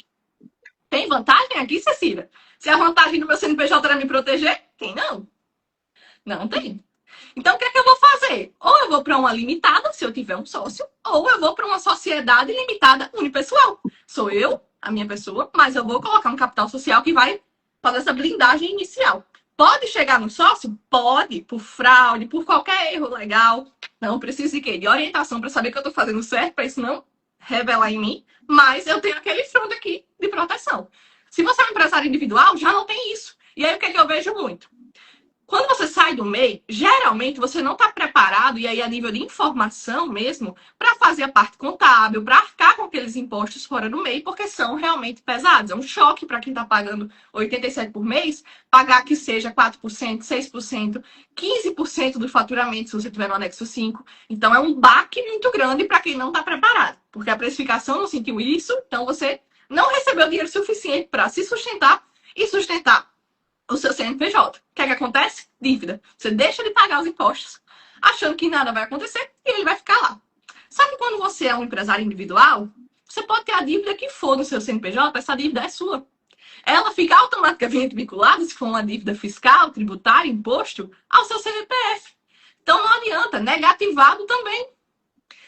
S2: Tem vantagem aqui, Cecília? Se a vantagem do meu CNPJ era me proteger, tem não. Não tem. Então, o que é que eu vou fazer? Ou eu vou para uma limitada, se eu tiver um sócio, ou eu vou para uma sociedade limitada unipessoal. Sou eu, a minha pessoa, mas eu vou colocar um capital social que vai fazer essa blindagem inicial. Pode chegar no sócio? Pode, por fraude, por qualquer erro legal. Não preciso de quê? De orientação para saber que eu estou fazendo certo, para isso não revelar em mim. Mas eu tenho aquele front aqui de proteção. Se você é um empresário individual, já não tem isso. E aí, o que é que eu vejo muito? Quando você sai do MEI, geralmente você não está preparado, e aí a nível de informação mesmo, para fazer a parte contábil, para arcar com aqueles impostos fora do MEI, porque são realmente pesados. É um choque para quem está pagando 87 por mês, pagar que seja 4%, 6%, 15% do faturamento, se você tiver no anexo 5. Então é um baque muito grande para quem não está preparado, porque a precificação não sentiu isso, então você não recebeu dinheiro suficiente para se sustentar e sustentar o seu CNPJ. O que é que acontece? Dívida. Você deixa de pagar os impostos, achando que nada vai acontecer e ele vai ficar lá. Só que quando você é um empresário individual, você pode ter a dívida que for no seu CNPJ, essa dívida é sua. Ela fica automaticamente vinculada, se for uma dívida fiscal, tributária, imposto, ao seu CPF. Então não adianta, negativado também.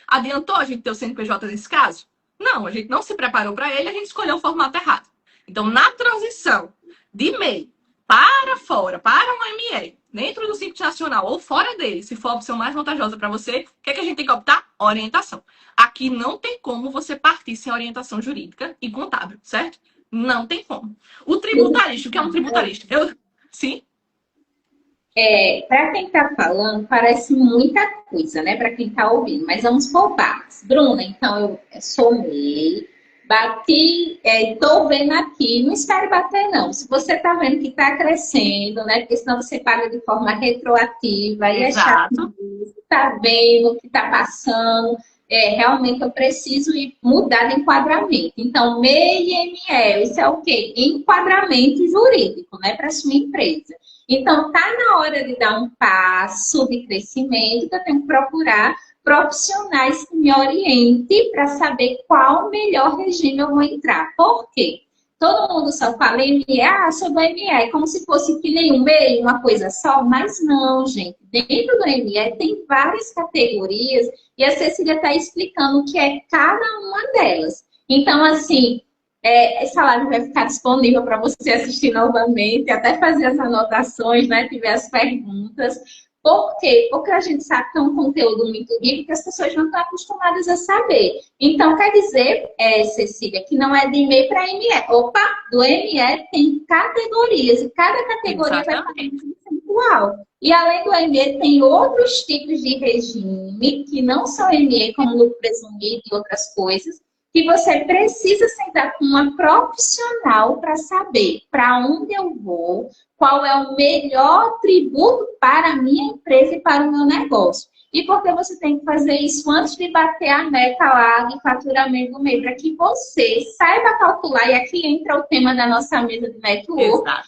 S2: Adiantou a gente ter o CNPJ nesse caso? Não, a gente não se preparou para ele, a gente escolheu o formato errado. Então, na transição de MEI para fora, para um ME, dentro do Simples Nacional ou fora dele, se for a opção mais vantajosa para você, o que é que a gente tem que optar? Orientação. Aqui não tem como você partir sem orientação jurídica e contábil, certo? Não tem como. O tributarista, o que é um tributarista? Sim?
S1: Para quem está falando, parece muita coisa, né? Para quem está ouvindo, mas vamos por partes. Bruna, então eu sou MEI, bati, estou vendo aqui, não espere bater não. Se você está vendo que está crescendo, né? Porque senão você paga de forma retroativa e é chato. Está vendo o que está passando. Realmente eu preciso mudar de enquadramento. Então, MEI e ME, isso é o quê? Enquadramento jurídico, né? Para a sua empresa. Então, está na hora de dar um passo de crescimento, que eu tenho que procurar profissionais que me orientem para saber qual o melhor regime eu vou entrar. Por quê? Todo mundo só fala ME, sou do ME, como se fosse que nem um MEI, uma coisa só, mas não, gente. Dentro do ME tem várias categorias e a Cecília está explicando o que é cada uma delas. Então, assim, essa live vai ficar disponível para você assistir novamente, até fazer as anotações, né? Tiver as perguntas. Por quê? Porque a gente sabe que é um conteúdo muito rico que as pessoas não estão acostumadas a saber. Então, quer dizer, Cecília, que não é de ME para ME. Opa, do ME tem categorias, e cada categoria vai ter um percentual. E além do ME, tem outros tipos de regime que não são ME, como lucro presumido e outras coisas, que você precisa sentar com uma profissional para saber para onde eu vou, qual é o melhor tributo para a minha empresa e para o meu negócio. E porque você tem que fazer isso antes de bater a meta lá de faturamento do mês, para que você saiba calcular, e aqui entra o tema da nossa mesa de network, a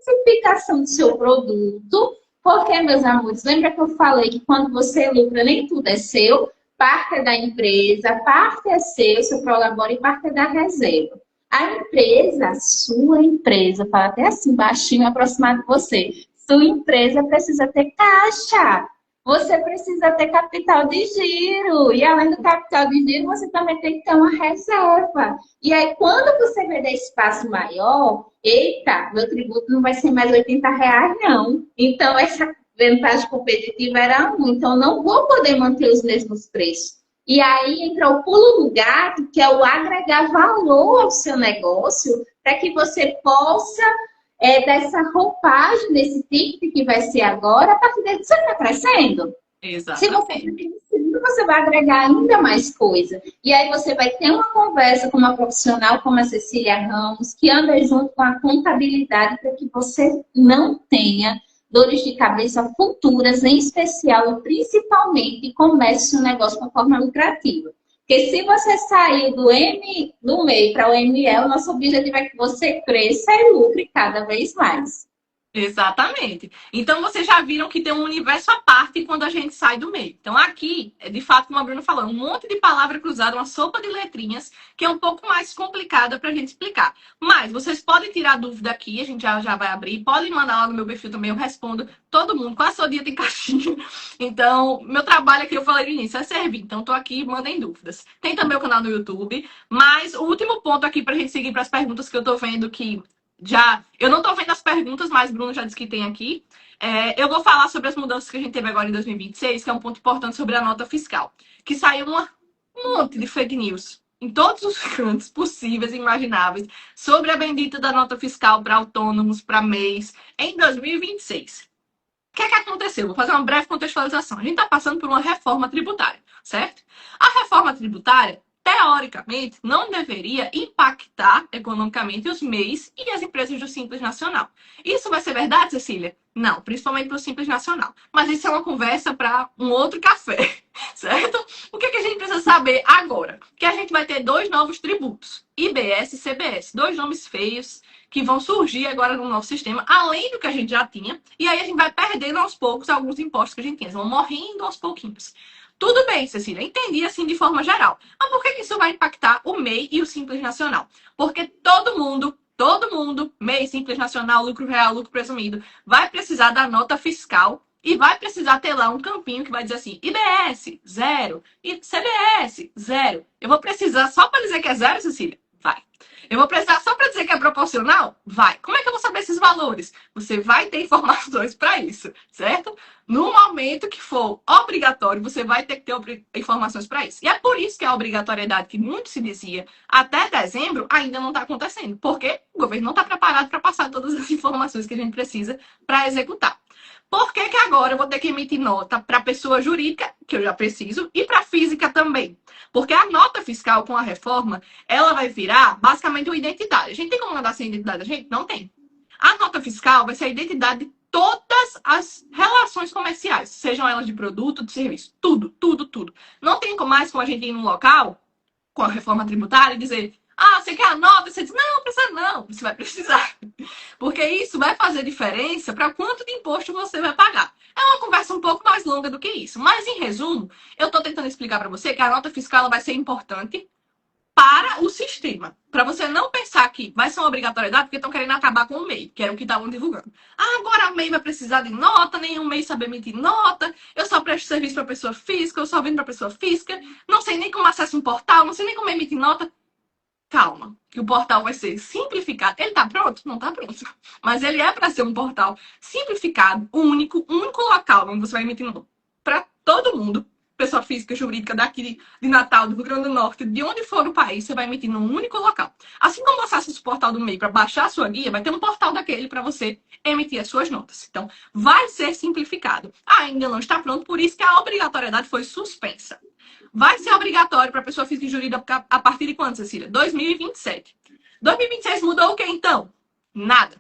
S1: classificação do seu produto, porque, meus amores, lembra que eu falei que quando você lucra, nem tudo é seu, parte é da empresa, parte é seu prolabore e parte é da reserva. A empresa, sua empresa, fala até assim baixinho, aproximado de você, sua empresa precisa ter caixa. você precisa ter capital de giro. E além do capital de giro, você também tem que ter uma reserva. E aí, quando você vê esse espaço maior, eita, meu tributo não vai ser mais R$ 80, não. Então, essa vantagem competitiva era um. Então, eu não vou poder manter os mesmos preços. E aí entra o pulo do gato, que é o agregar valor ao seu negócio, para que você possa dessa roupagem, desse ticket que vai ser agora, a partir daí você está crescendo. Se você está
S2: Exatamente.
S1: crescendo, você vai agregar ainda mais coisa. E aí você vai ter uma conversa com uma profissional como a Cecília Ramos, que anda junto com a contabilidade para que você não tenha dores de cabeça futuras, em especial e principalmente comece um negócio com forma lucrativa. Porque se você sair do MEI para o ME, o nosso objetivo é que você cresça e lucre cada vez mais.
S2: Exatamente. Então, vocês já viram que tem um universo à parte quando a gente sai do meio. Então, aqui, de fato, como a Bruna falou, um monte de palavra cruzada, uma sopa de letrinhas, que é um pouco mais complicada para a gente explicar. Mas vocês podem tirar dúvida aqui, a gente já vai abrir. Podem mandar lá no meu perfil também, eu respondo todo mundo. Quase todo dia tem caixinha. Então, meu trabalho aqui, eu falei no início, é servir. Então, tô aqui, mandem dúvidas. Tem também o canal no YouTube. Mas o último ponto aqui para a gente seguir para as perguntas que eu tô vendo que eu não tô vendo as perguntas, mas Bruno já disse que tem aqui. Eu vou falar sobre as mudanças que a gente teve agora em 2026, que é um ponto importante sobre a nota fiscal. Que saiu um monte de fake news em todos os cantos possíveis e imagináveis sobre a bendita da nota fiscal para autônomos, para MEIs, em 2026. O que é que aconteceu? Vou fazer uma breve contextualização. A gente está passando por uma reforma tributária, certo? A reforma tributária, teoricamente, não deveria impactar economicamente os MEIs e as empresas do Simples Nacional. Isso vai ser verdade, Cecília? Não, principalmente para o Simples Nacional. Mas isso é uma conversa para um outro café, certo? O que a gente precisa saber agora? Que a gente vai ter dois novos tributos, IBS e CBS, dois nomes feios que vão surgir agora no nosso sistema, além do que a gente já tinha, e aí a gente vai perdendo aos poucos alguns impostos que a gente tinha, eles vão morrendo aos pouquinhos. Tudo bem, Cecília, entendi assim de forma geral. Mas por que isso vai impactar o MEI e o Simples Nacional? Porque todo mundo, MEI, Simples Nacional, lucro real, lucro presumido, vai precisar da nota fiscal e vai precisar ter lá um campinho que vai dizer assim, IBS, zero, e CBS, zero. Eu vou precisar só para dizer que é zero, Cecília? Vai. Eu vou precisar só para dizer que é proporcional? Vai. Como é que eu vou saber esses valores? Você vai ter informações para isso, certo? No momento que for obrigatório, você vai ter que ter informações para isso. E é por isso que a obrigatoriedade que muito se dizia até dezembro ainda não está acontecendo. Porque o governo não está preparado para passar todas as informações que a gente precisa para executar. Por que agora eu vou ter que emitir nota para pessoa jurídica, que eu já preciso, e para física também? Porque a nota fiscal com a reforma, ela vai virar basicamente uma identidade. A gente tem como mandar sem identidade? A gente não tem. A nota fiscal vai ser a identidade de todas as relações comerciais, sejam elas de produto, de serviço, tudo, tudo, tudo. Não tem mais como a gente ir num local com a reforma tributária e dizer, você quer a nota? Você diz, não precisa não. Você vai precisar. Porque isso vai fazer diferença para quanto de imposto você vai pagar. É uma conversa um pouco mais longa do que isso. Mas, em resumo, eu estou tentando explicar para você que a nota fiscal vai ser importante para o sistema. Para você não pensar que vai ser uma obrigatoriedade porque estão querendo acabar com o MEI, que era o que estavam divulgando. Agora o MEI vai precisar de nota, nenhum MEI sabe emitir nota, eu só presto serviço para pessoa física, eu só vendo para pessoa física, não sei nem como acesso um portal, não sei nem como emitir nota. Calma, que o portal vai ser simplificado. Ele está pronto? Não está pronto. Mas ele é para ser um portal simplificado, único local onde você vai emitir nota para todo mundo. Pessoa física, jurídica, daqui de Natal, do Rio Grande do Norte, de onde for o país, você vai emitir num único local. Assim como você acessa o portal do MEI para baixar a sua guia, vai ter um portal daquele para você emitir as suas notas. Então, vai ser simplificado. Ainda não está pronto, por isso que a obrigatoriedade foi suspensa. Vai ser obrigatório para pessoa física e jurídica a partir de quando, Cecília? 2027. 2026 mudou o que então? Nada.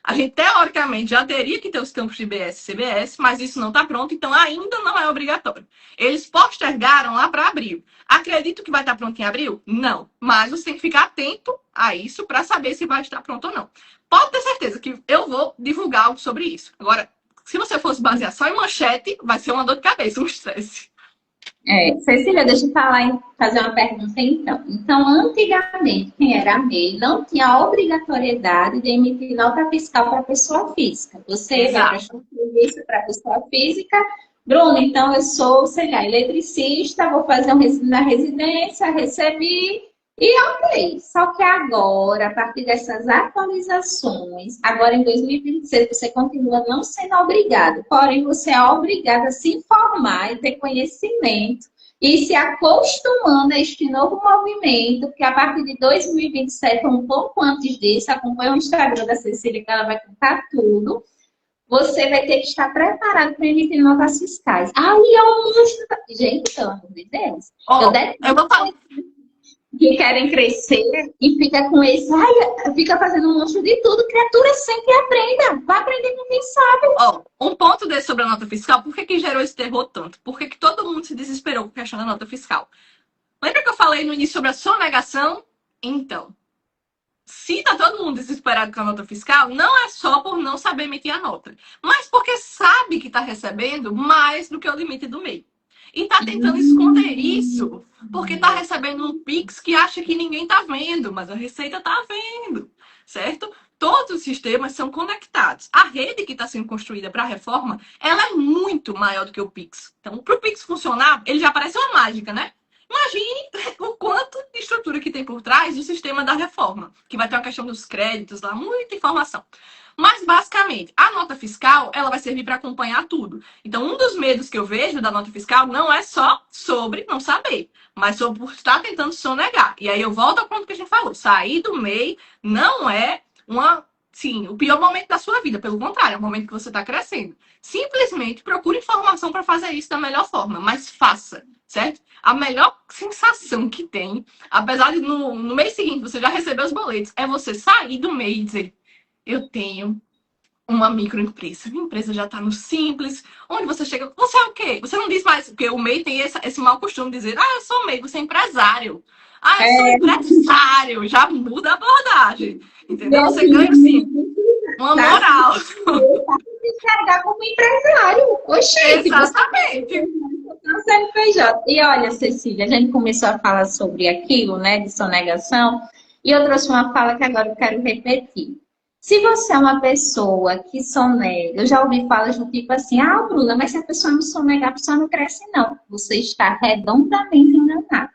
S2: A gente, teoricamente, já teria que ter os campos de IBS e CBS, mas isso não está pronto, então ainda não é obrigatório. Eles postergaram lá para abril. Acredito que vai estar pronto em abril? Não. Mas você tem que ficar atento a isso para saber se vai estar pronto ou não. Pode ter certeza que eu vou divulgar algo sobre isso. Agora, se você fosse basear só em manchete, vai ser uma dor de cabeça, um estresse.
S1: Cecília, deixa eu fazer uma pergunta então. Então, antigamente, quem era MEI não tinha a obrigatoriedade de emitir nota fiscal para pessoa física. Você vai prestar um serviço para pessoa física, Bruno, então eu sou, sei lá, eletricista, vou fazer na residência, recebi e ok. Só que agora, a partir dessas atualizações, agora em 2026 você continua não sendo obrigado, porém você é obrigado a se informar e ter conhecimento e se acostumando a este novo movimento, porque a partir de 2027, um pouco antes disso, acompanha o Instagram da Cecília que ela vai contar tudo. Você vai ter que estar preparado para emitir notas fiscais. Aí é um monstro. Gente, pelo amor de Deus. Eu
S2: Ó, eu
S1: detesto
S2: vou falar.
S1: que querem crescer e fica com esse. Ai, fica fazendo um monstro de tudo. Criatura sempre aprenda. Vai aprender com quem sabe.
S2: Ó, um ponto desse sobre a nota fiscal, por que que gerou esse terror tanto? Por que que todo mundo se desesperou com a questão da nota fiscal? Lembra que eu falei no início sobre a sonegação? Então, se tá todo mundo desesperado com a nota fiscal, não é só por não saber emitir a nota, mas porque sabe que está recebendo mais do que o limite do MEI. E tá tentando esconder isso, porque tá recebendo um Pix que acha que ninguém tá vendo, mas a Receita tá vendo, certo? Todos os sistemas são conectados. A rede que está sendo construída para a reforma, ela é muito maior do que o Pix. Então, para o Pix funcionar, ele já parece uma mágica, né? Imagine o quanto de estrutura que tem por trás do sistema da reforma, que vai ter uma questão dos créditos lá, muita informação. Mas, basicamente, a nota fiscal, ela vai servir para acompanhar tudo. Então, um dos medos que eu vejo da nota fiscal não é só sobre não saber, mas sobre por estar tentando sonegar. E aí eu volto ao ponto que a gente falou. Sair do MEI não é sim, o pior momento da sua vida. Pelo contrário, é o momento que você está crescendo. Simplesmente procure informação para fazer isso da melhor forma, mas faça, certo? A melhor sensação que tem, apesar de no mês seguinte você já receber os boletos, é você sair do mês e dizer: eu tenho uma microempresa. Minha empresa já está no simples. Onde você chega, você é o quê? Você não diz mais, porque o MEI tem esse mau costume de dizer: eu sou MEI, você é empresário. Eu sou empresário. Já muda a abordagem. Entendeu? Você ganha, assim, uma moral.
S1: Enxergar como empresário. Oxente,
S2: Exatamente.
S1: CNPJ. E olha, Cecília, a gente começou a falar sobre aquilo, né, de sonegação, e eu trouxe uma fala que agora eu quero repetir. Se você é uma pessoa que sonega, eu já ouvi falas do tipo assim: Bruna, mas se a pessoa não sonegar, a pessoa não cresce, não. Você está redondamente enganado.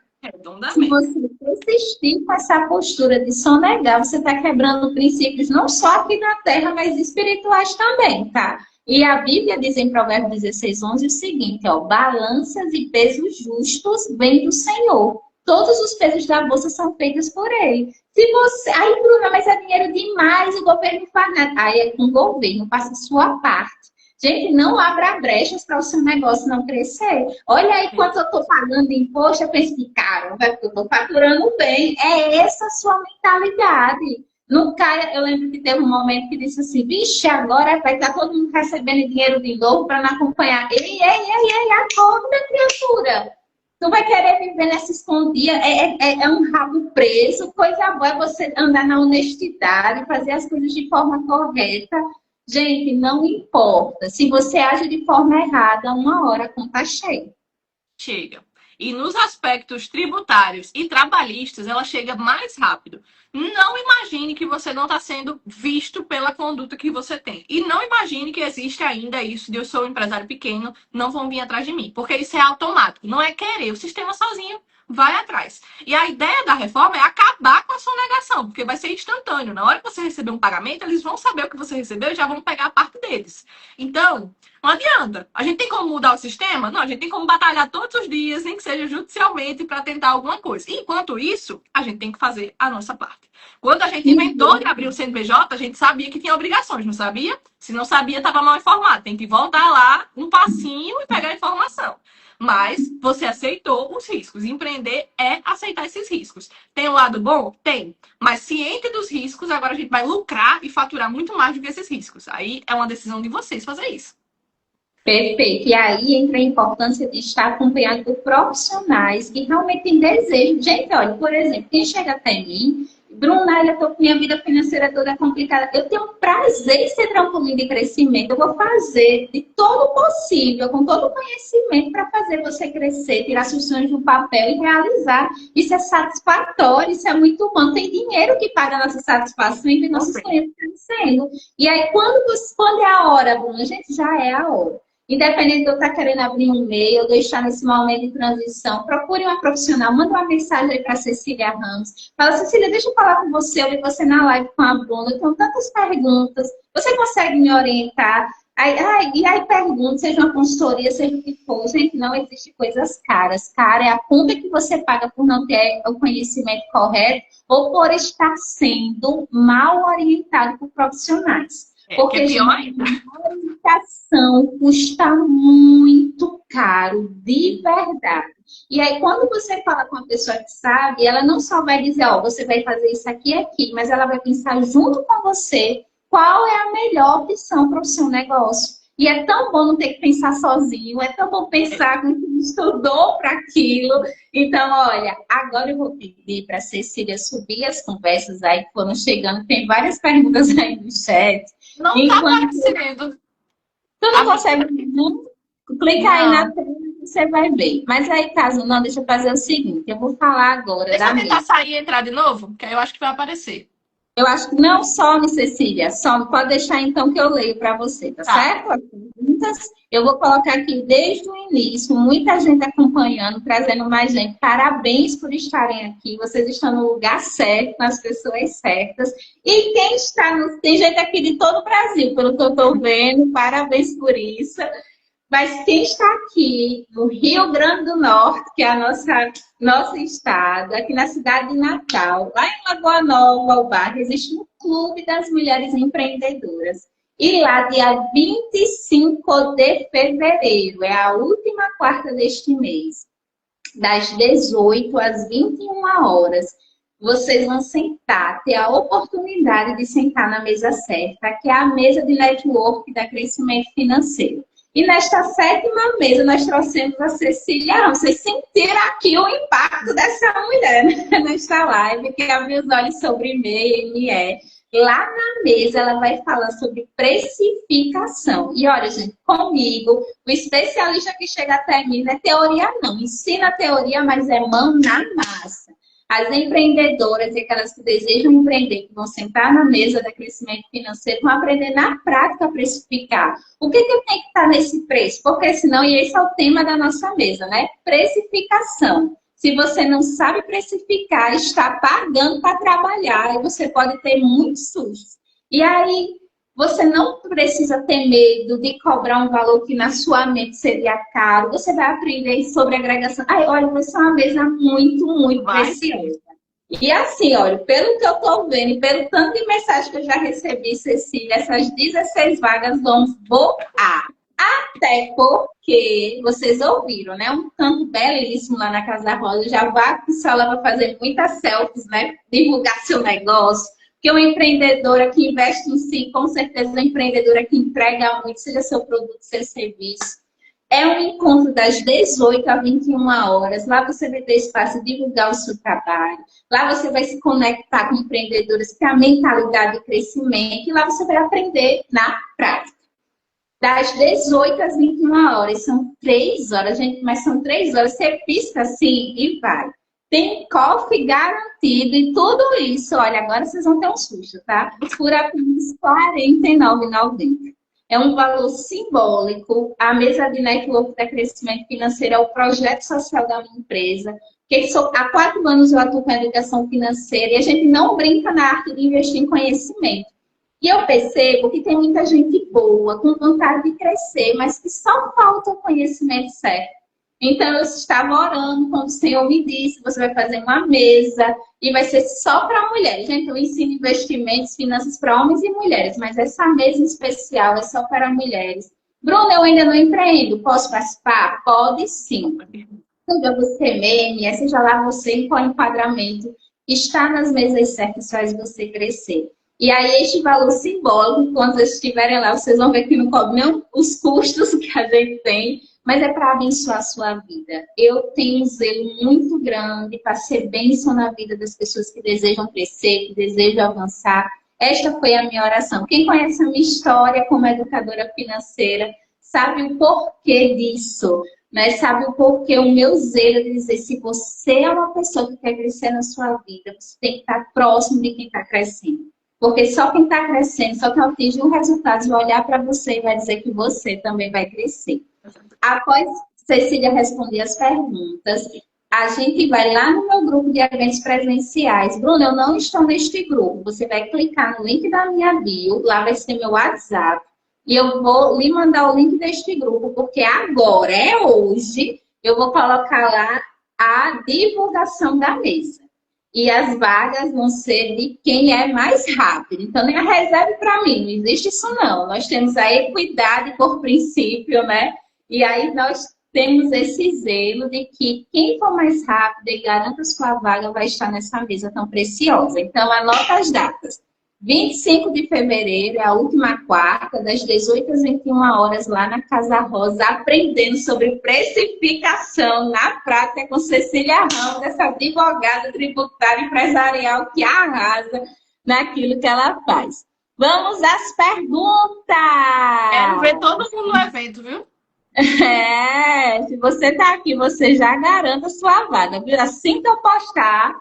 S1: Se você persistir com essa postura de sonegar, você está quebrando princípios não só aqui na Terra, mas espirituais também, tá? E a Bíblia diz em Provérbios 16:11 o seguinte, ó: balanças e pesos justos vêm do Senhor. Todos os pesos da bolsa são feitos por ele. Se você... Aí, Bruna, mas é dinheiro demais, o governo não faz nada. Aí é com o governo, faça a sua parte. Gente, não abra brechas para o seu negócio não crescer. Olha aí quanto eu estou pagando de imposto, eu penso que, cara, eu estou faturando bem. É essa a sua mentalidade. No caia, eu lembro que teve um momento que disse assim: vixe, agora vai estar todo mundo recebendo dinheiro de novo para não acompanhar. Ei, acorda, criatura. Tu vai querer viver nessa escondida, é um rabo preso. Coisa boa é você andar na honestidade, fazer as coisas de forma correta. Gente, não importa. Se você age de forma errada, uma hora a conta chega.
S2: Chega. E nos aspectos tributários e trabalhistas, ela chega mais rápido. Não imagine que você não está sendo visto pela conduta que você tem. E não imagine que existe ainda isso de eu sou um empresário pequeno, não vão vir atrás de mim. Porque isso é automático. Não é querer. O sistema sozinho vai atrás. E a ideia da reforma é acabar com a sonegação, porque vai ser instantâneo. Na hora que você receber um pagamento, eles vão saber o que você recebeu e já vão pegar a parte deles. Então, não adianta. A gente tem como mudar o sistema? Não, a gente tem como batalhar todos os dias, nem que seja judicialmente, para tentar alguma coisa. Enquanto isso, a gente tem que fazer a nossa parte. Quando a gente inventou de abrir o CNPJ, a gente sabia que tinha obrigações, não sabia? Se não sabia, estava mal informado. Tem que voltar lá, um passinho e pegar a informação. Mas você aceitou os riscos. Empreender é aceitar esses riscos. Tem um lado bom? Tem. Mas ciente dos riscos, agora a gente vai lucrar e faturar muito mais do que esses riscos. Aí é uma decisão de vocês fazer isso.
S1: Perfeito. E aí entra a importância de estar acompanhado por profissionais que realmente têm desejo. Gente, olha, por exemplo, quem chega até mim: Bruna, eu estou com minha vida financeira toda complicada. Eu tenho prazer em ser trampolim de crescimento. Eu vou fazer de todo o possível, com todo o conhecimento, para fazer você crescer, tirar seus sonhos do papel e realizar. Isso é satisfatório, isso é muito bom. Tem dinheiro que paga a nossa satisfação e nossos sonhos crescendo. E aí, quando é a hora, Bruna? Gente, já é a hora. Independente de eu estar querendo abrir um e-mail, ou deixar nesse momento de transição, procure uma profissional, manda uma mensagem aí para Cecília Ramos. Fala, Cecília, deixa eu falar com você, eu vi você na live com a Bruna, eu tenho tantas perguntas, você consegue me orientar? E aí pergunta, seja uma consultoria, seja o que for, gente, não existe coisas caras. Cara é a conta que você paga por não ter o conhecimento correto ou por estar sendo mal orientado por profissionais.
S2: Que é
S1: Porque,
S2: pior
S1: gente,
S2: ainda.
S1: a orientação custa muito caro, de verdade. E aí, quando você fala com uma pessoa que sabe, ela não só vai dizer, ó, você vai fazer isso aqui e aqui, mas ela vai pensar junto com você qual é a melhor opção para o seu negócio. E é tão bom não ter que pensar sozinho, é tão bom pensar com quem estudou para aquilo. Então, olha, agora eu vou pedir para a Cecília subir as conversas aí que foram chegando. Tem várias perguntas aí no chat.
S2: Não está
S1: Enquanto
S2: aparecendo.
S1: tu não consegue, não, clica aí na
S2: Não.
S1: tela e você vai ver. Mas aí, caso não, deixa eu fazer o seguinte: eu vou falar agora
S2: Deixa
S1: da
S2: eu tentar
S1: mesa.
S2: sair e entrar de novo, que aí eu acho que vai aparecer.
S1: Eu acho que não some, Cecília, some. Pode deixar então que eu leio para você, tá
S2: Tá.
S1: certo? As perguntas eu vou colocar aqui desde o início, muita gente acompanhando, trazendo mais gente. Parabéns por estarem aqui. Vocês estão no lugar certo, nas pessoas certas. E quem está no... Tem gente aqui de todo o Brasil, pelo que eu estou vendo. Parabéns por isso. Mas quem está aqui no Rio Grande do Norte, que é a nosso estado, aqui na cidade de Natal, lá em Lagoa Nova, o bairro, existe um Clube das Mulheres Empreendedoras. E lá, dia 25 de fevereiro, é a última quarta deste mês, das 18 às 21 horas, vocês vão sentar, ter a oportunidade de sentar na mesa certa, que é a mesa de network da crescimento financeiro. E nesta sétima mesa nós trouxemos a Cecília. Vocês sentiram aqui o impacto dessa mulher, né? Nesta live, que abriu os olhos sobre MEI, ME. Lá na mesa ela vai falar sobre precificação. E olha, gente, comigo, o especialista que chega até mim não é teoria não. Ensina a teoria, mas é mão na massa. As empreendedoras e aquelas que desejam empreender, que vão sentar na mesa da crescimento financeiro, vão aprender na prática a precificar. O que tem que estar nesse preço? Porque senão, e esse é o tema da nossa mesa, né? Precificação. Se você não sabe precificar, está pagando para trabalhar, e você pode ter muitos sustos. E aí, você não precisa ter medo de cobrar um valor que na sua mente seria caro. Você vai aprender sobre agregação. Ai, olha, vai ser uma mesa muito, muito preciosa. E assim, olha, pelo que eu estou vendo e pelo tanto de mensagem que eu já recebi, Cecília, essas 16 vagas vão voar. Até porque, vocês ouviram, né? Um canto belíssimo lá na Casa da Rosa. Já vá com o celular para fazer muitas selfies, né? Divulgar seu negócio. Porque uma empreendedora que investe em si, com certeza uma empreendedora que entrega muito, seja seu produto, seu serviço. É um encontro das 18 a 21 horas. Lá você vai ter espaço de divulgar o seu trabalho. Lá você vai se conectar com empreendedoras que têm a mentalidade de crescimento. E lá você vai aprender na prática. Das 18 às 21 horas. São 3 horas, gente, mas são 3 horas. Você pisca assim e vai. Tem coffee garantido e tudo isso. Olha, agora vocês vão ter um susto, tá? Por apenas R$ 49,90. É um valor simbólico. A mesa de network da crescimento financeiro é o projeto social da minha empresa. Há 4 anos eu atuo com a educação financeira e a gente não brinca na arte de investir em conhecimento. E eu percebo que tem muita gente boa, com vontade de crescer, mas que só falta o conhecimento certo. Então, eu estava orando quando o Senhor me disse, você vai fazer uma mesa e vai ser só para mulheres. Gente, eu ensino investimentos, finanças para homens e mulheres, mas essa mesa especial é só para mulheres. Bruna, eu ainda não empreendo, posso participar? Pode sim. Seja você meme, seja lá você em qual enquadramento, estar nas mesas certas faz você crescer. E aí, este valor simbólico, quando vocês estiverem lá, vocês vão ver que não cobre nem os custos que a gente tem, mas é para abençoar a sua vida. Eu tenho um zelo muito grande para ser bênção na vida das pessoas que desejam crescer, que desejam avançar. Esta foi a minha oração. Quem conhece a minha história como educadora financeira sabe o porquê disso, né? Sabe o porquê o meu zelo de dizer, se você é uma pessoa que quer crescer na sua vida, você tem que estar próximo de quem está crescendo. Porque só quem está crescendo, só quem atinge resultados vai olhar para você e vai dizer que você também vai crescer. Após Cecília responder as perguntas, a gente vai lá no meu grupo de eventos presenciais. Bruna, eu não estou neste grupo. Você vai clicar no link da minha bio, lá vai ser meu WhatsApp, e eu vou lhe mandar o link deste grupo, porque agora, hoje, eu vou colocar lá a divulgação da mesa. E as vagas vão ser de quem é mais rápido. Então, nem a reserve para mim, não existe isso não. Nós temos a equidade por princípio, né? E aí nós temos esse zelo de que quem for mais rápido e garanta sua vaga vai estar nessa mesa tão preciosa. Então, anota as datas. 25 de fevereiro é a última quarta, das 18 às 21 horas, lá na Casa Rosa, aprendendo sobre precificação na prática com Cecília Ramos, essa advogada tributária empresarial que arrasa naquilo que ela faz. Vamos às perguntas!
S2: Quero ver todo mundo no evento, viu?
S1: Se você tá aqui, você já garanta a sua vaga, viu? Assim que eu postar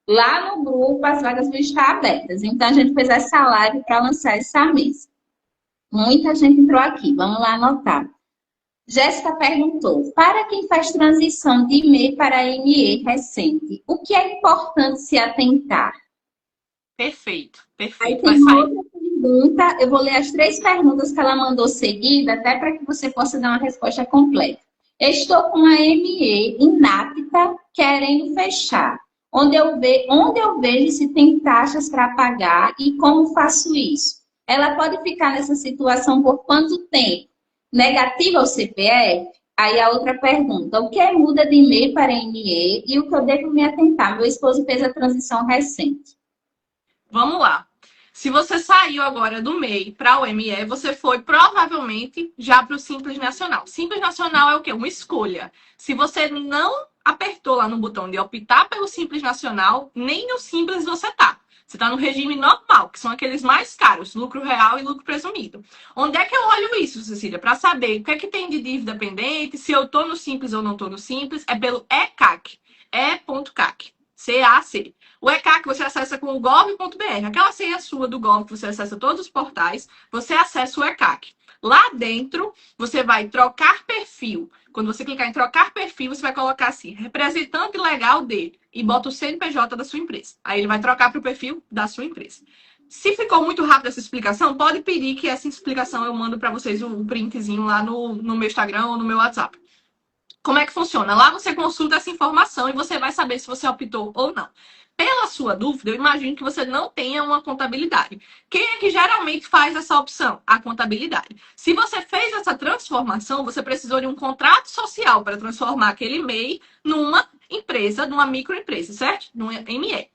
S1: lá no grupo, as vagas vão estar abertas. Então, a gente fez essa live para lançar essa mesa. Muita gente entrou aqui, vamos lá anotar. Jéssica perguntou, para quem faz transição de MEI para ME recente, o que é importante se atentar?
S2: Perfeito.
S1: Aí tem uma outra pergunta, eu vou ler as 3 perguntas que ela mandou seguida, até para que você possa dar uma resposta completa. Estou com a ME inapta, querendo fechar. Onde eu vejo se tem taxas para pagar e como faço isso? Ela pode ficar nessa situação por quanto tempo? Negativa ao CPF? Aí a outra pergunta, o que muda de MEI para ME e o que eu devo me atentar? Meu esposo fez a transição recente.
S2: Vamos lá. Se você saiu agora do MEI para o ME, você foi provavelmente já para o Simples Nacional. Simples Nacional é o quê? Uma escolha. Se você não apertou lá no botão de optar pelo Simples Nacional, nem no Simples você tá. Você está no regime normal, que são aqueles mais caros, lucro real e lucro presumido. Onde é que eu olho isso, Cecília? Para saber o que é que tem de dívida pendente, se eu estou no Simples ou não estou no Simples, é pelo ECAC, E.CAC, CAC. O ECAC você acessa com o gov.br. Aquela senha sua do Gov que você acessa todos os portais, você acessa o ECAC. Lá dentro, você vai trocar perfil. Quando você clicar em trocar perfil, você vai colocar assim, representante legal de, e bota o CNPJ da sua empresa. Aí ele vai trocar para o perfil da sua empresa. Se ficou muito rápido essa explicação, pode pedir que essa explicação eu mando para vocês um printzinho lá no meu Instagram ou no meu WhatsApp. Como é que funciona? Lá você consulta essa informação e você vai saber se você optou ou não. Pela sua dúvida, eu imagino que você não tenha uma contabilidade. Quem é que geralmente faz essa opção? A contabilidade. Se você fez essa transformação, você precisou de um contrato social para transformar aquele MEI numa empresa, numa microempresa, certo? Numa ME.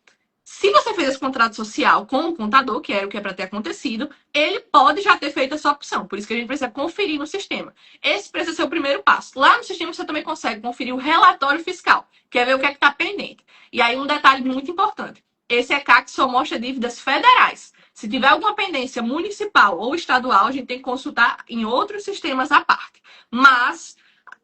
S2: Se você fez esse contrato social com o contador, que era o que é para ter acontecido, ele pode já ter feito essa opção. Por isso que a gente precisa conferir no sistema. Esse precisa ser o primeiro passo. Lá no sistema você também consegue conferir o relatório fiscal, que é ver o que é que está pendente. E aí um detalhe muito importante. Esse ECAC só mostra dívidas federais. Se tiver alguma pendência municipal ou estadual, a gente tem que consultar em outros sistemas à parte. Mas,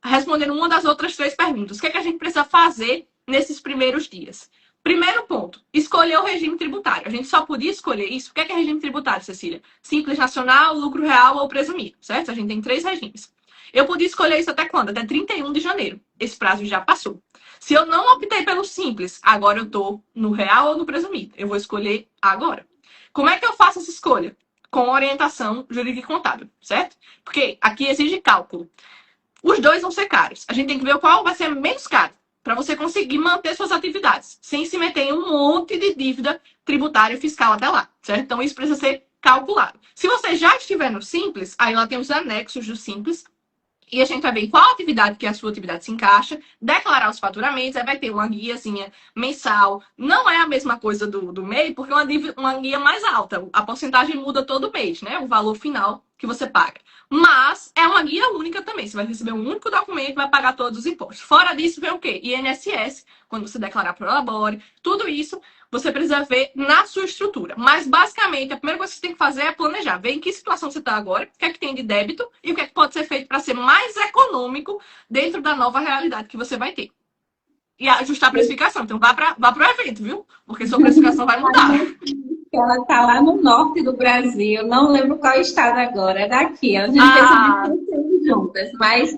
S2: respondendo uma das outras 3 perguntas, o que é que a gente precisa fazer nesses primeiros dias? Primeiro ponto, escolher o regime tributário. A gente só podia escolher isso. O que é regime tributário, Cecília? Simples nacional, lucro real ou presumido, certo? A gente tem 3 regimes. Eu podia escolher isso até quando? Até 31 de janeiro. Esse prazo já passou. Se eu não optei pelo simples, agora eu estou no real ou no presumido. Eu vou escolher agora. Como é que eu faço essa escolha? Com orientação jurídica e contábil, certo? Porque aqui exige cálculo. Os 2 vão ser caros. A gente tem que ver qual vai ser menos caro, para você conseguir manter suas atividades, sem se meter em um monte de dívida tributária e fiscal até lá, certo? Então, isso precisa ser calculado. Se você já estiver no Simples, aí lá tem os anexos do Simples, e a gente vai ver em qual atividade que a sua atividade se encaixa, declarar os faturamentos, aí vai ter uma guiazinha mensal. Não é a mesma coisa do MEI, porque é uma guia mais alta. A porcentagem muda todo mês, né? O valor final que você paga. Mas é uma guia única também. Você vai receber um único documento e vai pagar todos os impostos. Fora disso, vem o quê? INSS, quando você declarar pro Labore. Tudo isso você precisa ver na sua estrutura. Mas, basicamente, a primeira coisa que você tem que fazer é planejar. Ver em que situação você está agora, o que é que tem de débito e o que é que pode ser feito para ser mais econômico dentro da nova realidade que você vai ter. E ajustar a precificação. Então, vá para o evento, viu? Porque sua precificação vai mudar.
S1: que ela está lá no norte do Brasil, não lembro qual estado agora, é daqui. A gente fez
S2: Ah,
S1: um conteúdo juntas, mas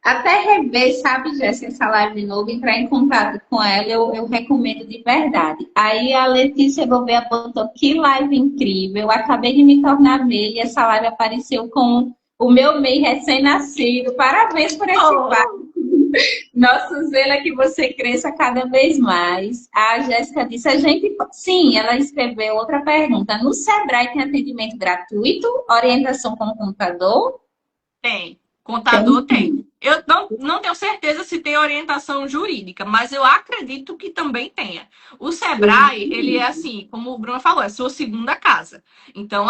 S1: até rever, sabe, Jéssica, essa live de novo, entrar em contato com ela, eu recomendo de verdade. Aí a Letícia Gouveia botou que live incrível, acabei de me tornar MEI e essa live apareceu com o meu MEI recém-nascido. Parabéns por esse
S2: oh,
S1: nosso zelo é que você cresça cada vez mais. A Jéssica disse, a gente... Sim, ela escreveu outra pergunta. No Sebrae tem atendimento gratuito? Orientação com o computador?
S2: tem.
S1: Tem
S2: Contador tem.
S1: sim.
S2: Eu não tenho certeza se tem orientação jurídica, mas eu acredito que também tenha. O Sebrae, ele é assim, como o Bruno falou, é sua segunda casa. Então,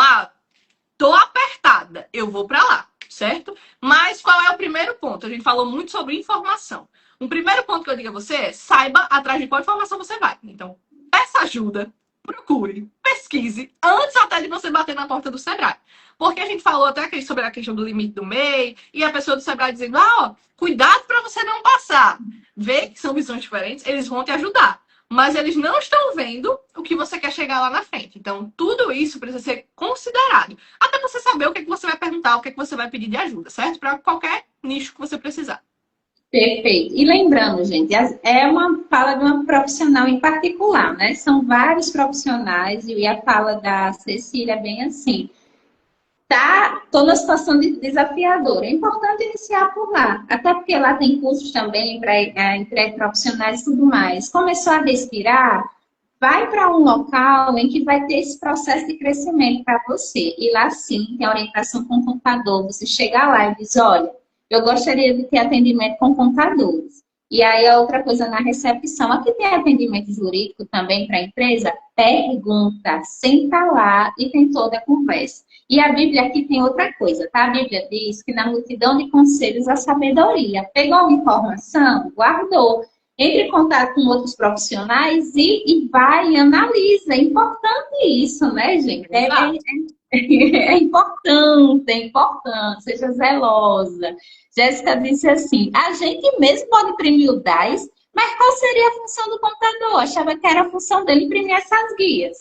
S2: tô apertada, eu vou para lá, certo? Mas qual é o primeiro ponto? A gente falou muito sobre informação. Um primeiro ponto que eu digo a você é: saiba atrás de qual informação você vai. Então, peça ajuda, procure, pesquise, antes até de você bater na porta do Sebrae. Porque a gente falou até sobre a questão do limite do MEI, e a pessoa do Sebrae dizendo: ó, cuidado para você não passar. Vê que são visões diferentes, eles vão te ajudar. Mas eles não estão vendo o que você quer chegar lá na frente. Então, tudo isso precisa ser considerado. Até você saber o que, é que você vai perguntar, o que, é que você vai pedir de ajuda, certo? Para qualquer nicho que você precisar.
S1: Perfeito. E lembrando, gente, é uma fala de uma profissional em particular, né? São vários profissionais e a fala da Cecília é bem assim. Tá, estou numa situação desafiadora. É importante iniciar por lá, até porque lá tem cursos também para entre profissionais e tudo mais. Começou a respirar, vai para um local em que vai ter esse processo de crescimento para você. E lá sim tem orientação com o contador. Você chega lá e diz, olha, eu gostaria de ter atendimento com contadores. E aí a outra coisa na recepção, aqui tem atendimento jurídico também para a empresa, pergunta, senta lá e tem toda a conversa. E a Bíblia aqui tem outra coisa, tá? A Bíblia diz que na multidão de conselhos a sabedoria. Pegou uma informação, guardou. Entre em contato com outros profissionais e vai e analisa. É importante isso, né, gente? É importante, é importante. Seja zelosa. Jéssica disse assim, a gente mesmo pode imprimir o DAS, mas qual seria a função do computador? Achava que era a função dele imprimir essas guias.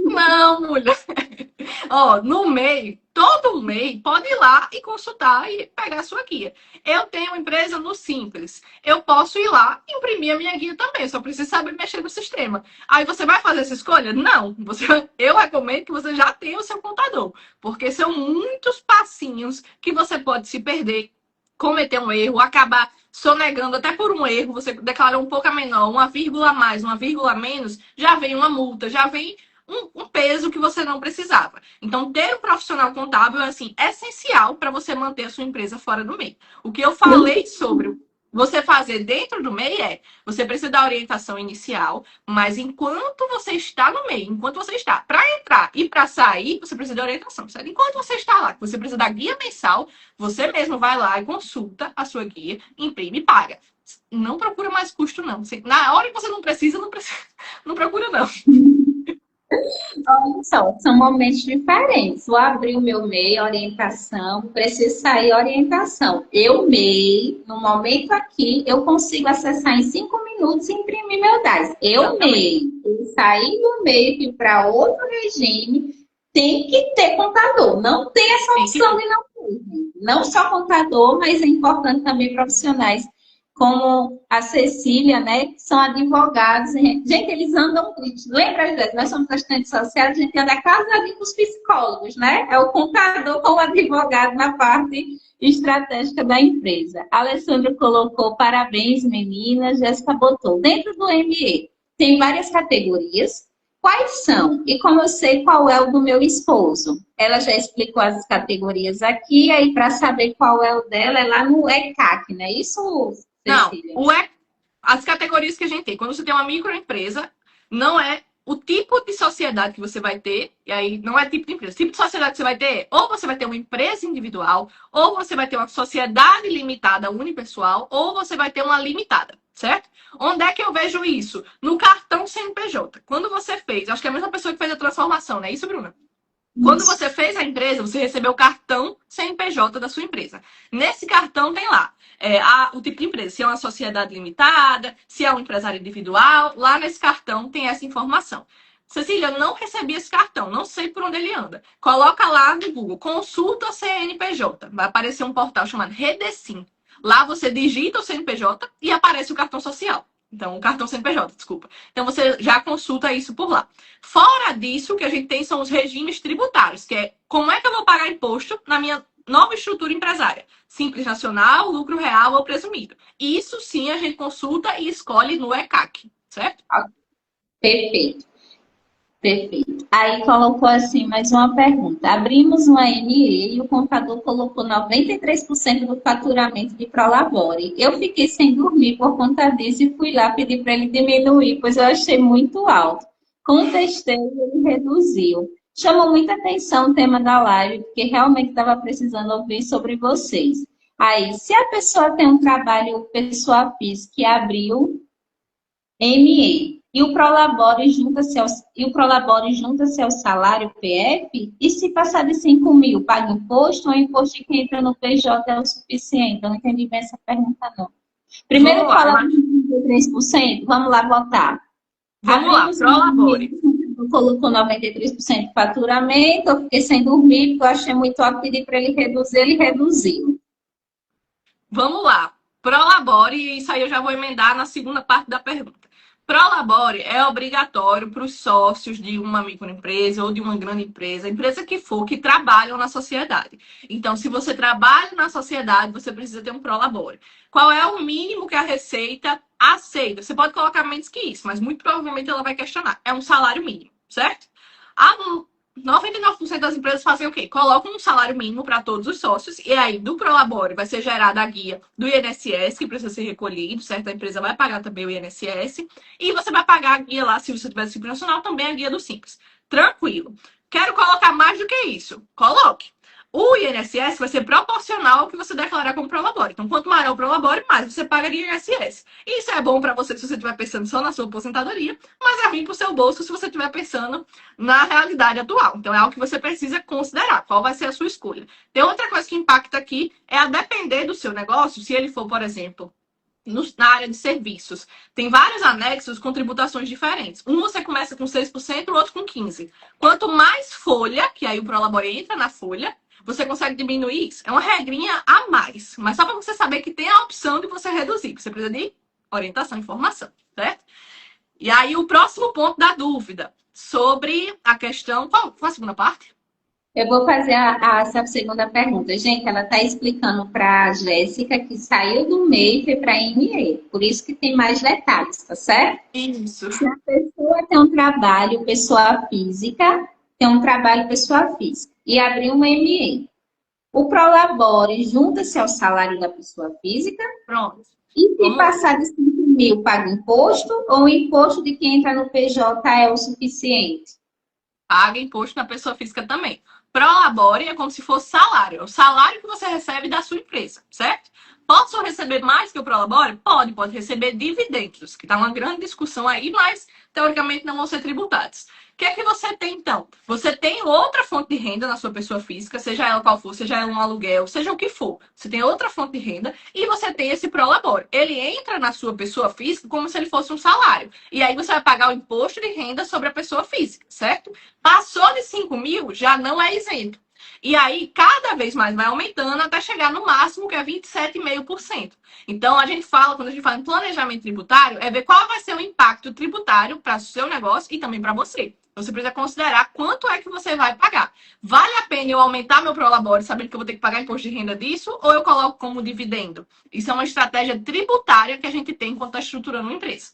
S2: Não, mulher. Ó, no MEI, todo MEI pode ir lá e consultar e pegar a sua guia. Eu tenho uma empresa no Simples. Eu posso ir lá e imprimir a minha guia também. Eu só preciso saber mexer no sistema. Aí você vai fazer essa escolha? Não. Eu recomendo que você já tenha o seu contador. Porque são muitos passinhos que você pode se perder, cometer um erro, acabar sonegando até por um erro. Você declarou um pouco a menor, uma vírgula a mais, uma vírgula a menos, já vem uma multa, já vem um peso que você não precisava. Então, ter um profissional contábil é assim, essencial para você manter a sua empresa fora do MEI. O que eu falei sobre você fazer dentro do MEI é, você precisa da orientação inicial, mas enquanto você está no MEI, enquanto você está, para entrar e para sair, você precisa de orientação, certo? Enquanto você está lá, você precisa da guia mensal, você mesmo vai lá e consulta a sua guia, imprime e paga. Não procura mais custo, não. Na hora que você não precisa, não procura, não.
S1: Olha só, são momentos diferentes. Vou abrir o meu MEI, orientação, preciso sair orientação. Eu MEI, no momento aqui, eu consigo acessar em 5 minutos e imprimir meu DAS. Eu MEI, eu sair do MEI e ir para outro regime, tem que ter contador. Não tem essa opção de não ter. Não só contador, mas é importante também profissionais como a Cecília, né, que são advogados. Gente, eles andam, lembra, gente, nós somos assistentes sociais, a gente anda casadinho com os psicólogos, né? É o contador com o advogado na parte estratégica da empresa. A Alessandra colocou, parabéns, meninas. Jéssica botou, dentro do ME, tem várias categorias. Quais são? E como eu sei qual é o do meu esposo? Ela já explicou as categorias aqui, aí para saber qual é o dela, é lá no ECAC, né? Isso,
S2: Não,
S1: Cecília?
S2: as categorias que a gente tem. Quando você tem uma microempresa, não é o tipo de sociedade que você vai ter, e aí não é tipo de empresa. O tipo de sociedade que você vai ter, ou você vai ter uma empresa individual, ou você vai ter uma sociedade limitada unipessoal, ou você vai ter uma limitada, certo? Onde é que eu vejo isso? No cartão CNPJ. Quando você fez, acho que é a mesma pessoa que fez a transformação, não é isso, Bruna? Quando você fez a empresa, você recebeu o cartão CNPJ da sua empresa. Nesse cartão tem lá o tipo de empresa, se é uma sociedade limitada, se é um empresário individual. Lá nesse cartão tem essa informação. Cecília, eu não recebi esse cartão, não sei por onde ele anda. Coloca lá no Google, consulta CNPJ. Vai aparecer um portal chamado Redecim. Lá você digita o CNPJ e aparece o cartão social. Então, o cartão CNPJ, desculpa. Então, você já consulta isso por lá. Fora disso, o que a gente tem são os regimes tributários, que é como é que eu vou pagar imposto na minha nova estrutura empresária. Simples nacional, lucro real ou presumido. Isso sim a gente consulta e escolhe no ECAC, certo?
S1: Perfeito. Perfeito. Aí colocou assim mais uma pergunta. Abrimos uma ME e o contador colocou 93% do faturamento de Prolabore. Eu fiquei sem dormir por conta disso e fui lá pedir para ele diminuir, pois eu achei muito alto. Contestei e ele reduziu. Chamou muita atenção o tema da live, porque realmente estava precisando ouvir sobre vocês. Aí, se a pessoa tem um trabalho pessoa física que abriu ME e o Prolabore junta-se ao salário PF, e se passar de 5 mil, paga imposto ou o imposto que entra no PJ é o suficiente? Eu não entendi bem essa pergunta, não. Primeiro fala de 33%, vamos lá votar.
S2: Vamos lá, Prolabore.
S1: Colocou 93% de faturamento, eu fiquei sem dormir, porque eu achei muito alto, pedi para ele reduzir, ele reduziu.
S2: Vamos lá, Prolabore, e isso aí eu já vou emendar na segunda parte da pergunta. Prolabore é obrigatório para os sócios de uma microempresa ou de uma grande empresa, empresa que for, que trabalham na sociedade. Então, se você trabalha na sociedade, você precisa ter um Prolabore. Qual é o mínimo que a Receita aceita? Você pode colocar menos que isso, mas muito provavelmente ela vai questionar. É um salário mínimo, certo? 99% das empresas fazem o quê? Colocam um salário mínimo para todos os sócios e aí do Prolabore vai ser gerada a guia do INSS, que precisa ser recolhido, certo? A empresa vai pagar também o INSS e você vai pagar a guia lá, se você tiver Simples Nacional, também a guia do Simples. Tranquilo. Quero colocar mais do que isso? Coloque. O INSS vai ser proporcional ao que você declarar como Prolabore. Então, quanto maior o Prolabore, mais você paga de INSS. Isso é bom para você se você estiver pensando só na sua aposentadoria, mas é ruim para o seu bolso se você estiver pensando na realidade atual. Então, é algo que você precisa considerar. Qual vai ser a sua escolha? Tem outra coisa que impacta aqui, é a depender do seu negócio, se ele for, por exemplo, na área de serviços. Tem vários anexos com tributações diferentes. Um você começa com 6%, o outro com 15%. Quanto mais folha, que aí o Prolabore entra na folha, você consegue diminuir isso. É uma regrinha a mais. Mas só para você saber que tem a opção de você reduzir. Você precisa de orientação e informação, certo? E aí o próximo ponto da dúvida sobre a questão... Qual foi a segunda parte?
S1: Eu vou fazer essa segunda pergunta. Gente, ela está explicando para a Jéssica que saiu do MEI e foi para a ME. Por isso que tem mais detalhes, tá certo?
S2: Isso.
S1: Se a pessoa tem um trabalho pessoa física, e abrir uma ME. O Prolabore junta-se ao salário da pessoa física.
S2: Pronto.
S1: E se passar de 5 mil, paga imposto? Ou o imposto de quem entra no PJ é o suficiente?
S2: Paga imposto na pessoa física também. Prolabore é como se fosse salário. É o salário que você recebe da sua empresa, certo? Posso receber mais que o Prolabore? Pode receber dividendos, que está uma grande discussão aí, mas teoricamente não vão ser tributados. O que é que você tem, então? Você tem outra fonte de renda na sua pessoa física, seja ela qual for, seja ela um aluguel, seja o que for. Você tem outra fonte de renda e você tem esse Prolabore. Ele entra na sua pessoa física como se ele fosse um salário. E aí você vai pagar o imposto de renda sobre a pessoa física, certo? Passou de 5 mil, já não é isento. E aí, cada vez mais vai aumentando até chegar no máximo, que é 27,5%. Então, a gente fala, quando a gente fala em planejamento tributário, é ver qual vai ser o impacto tributário para o seu negócio e também para você. Você precisa considerar quanto é que você vai pagar. Vale a pena eu aumentar meu Prolabore sabendo que eu vou ter que pagar imposto de renda disso ou eu coloco como dividendo? Isso é uma estratégia tributária que a gente tem enquanto está estruturando uma empresa.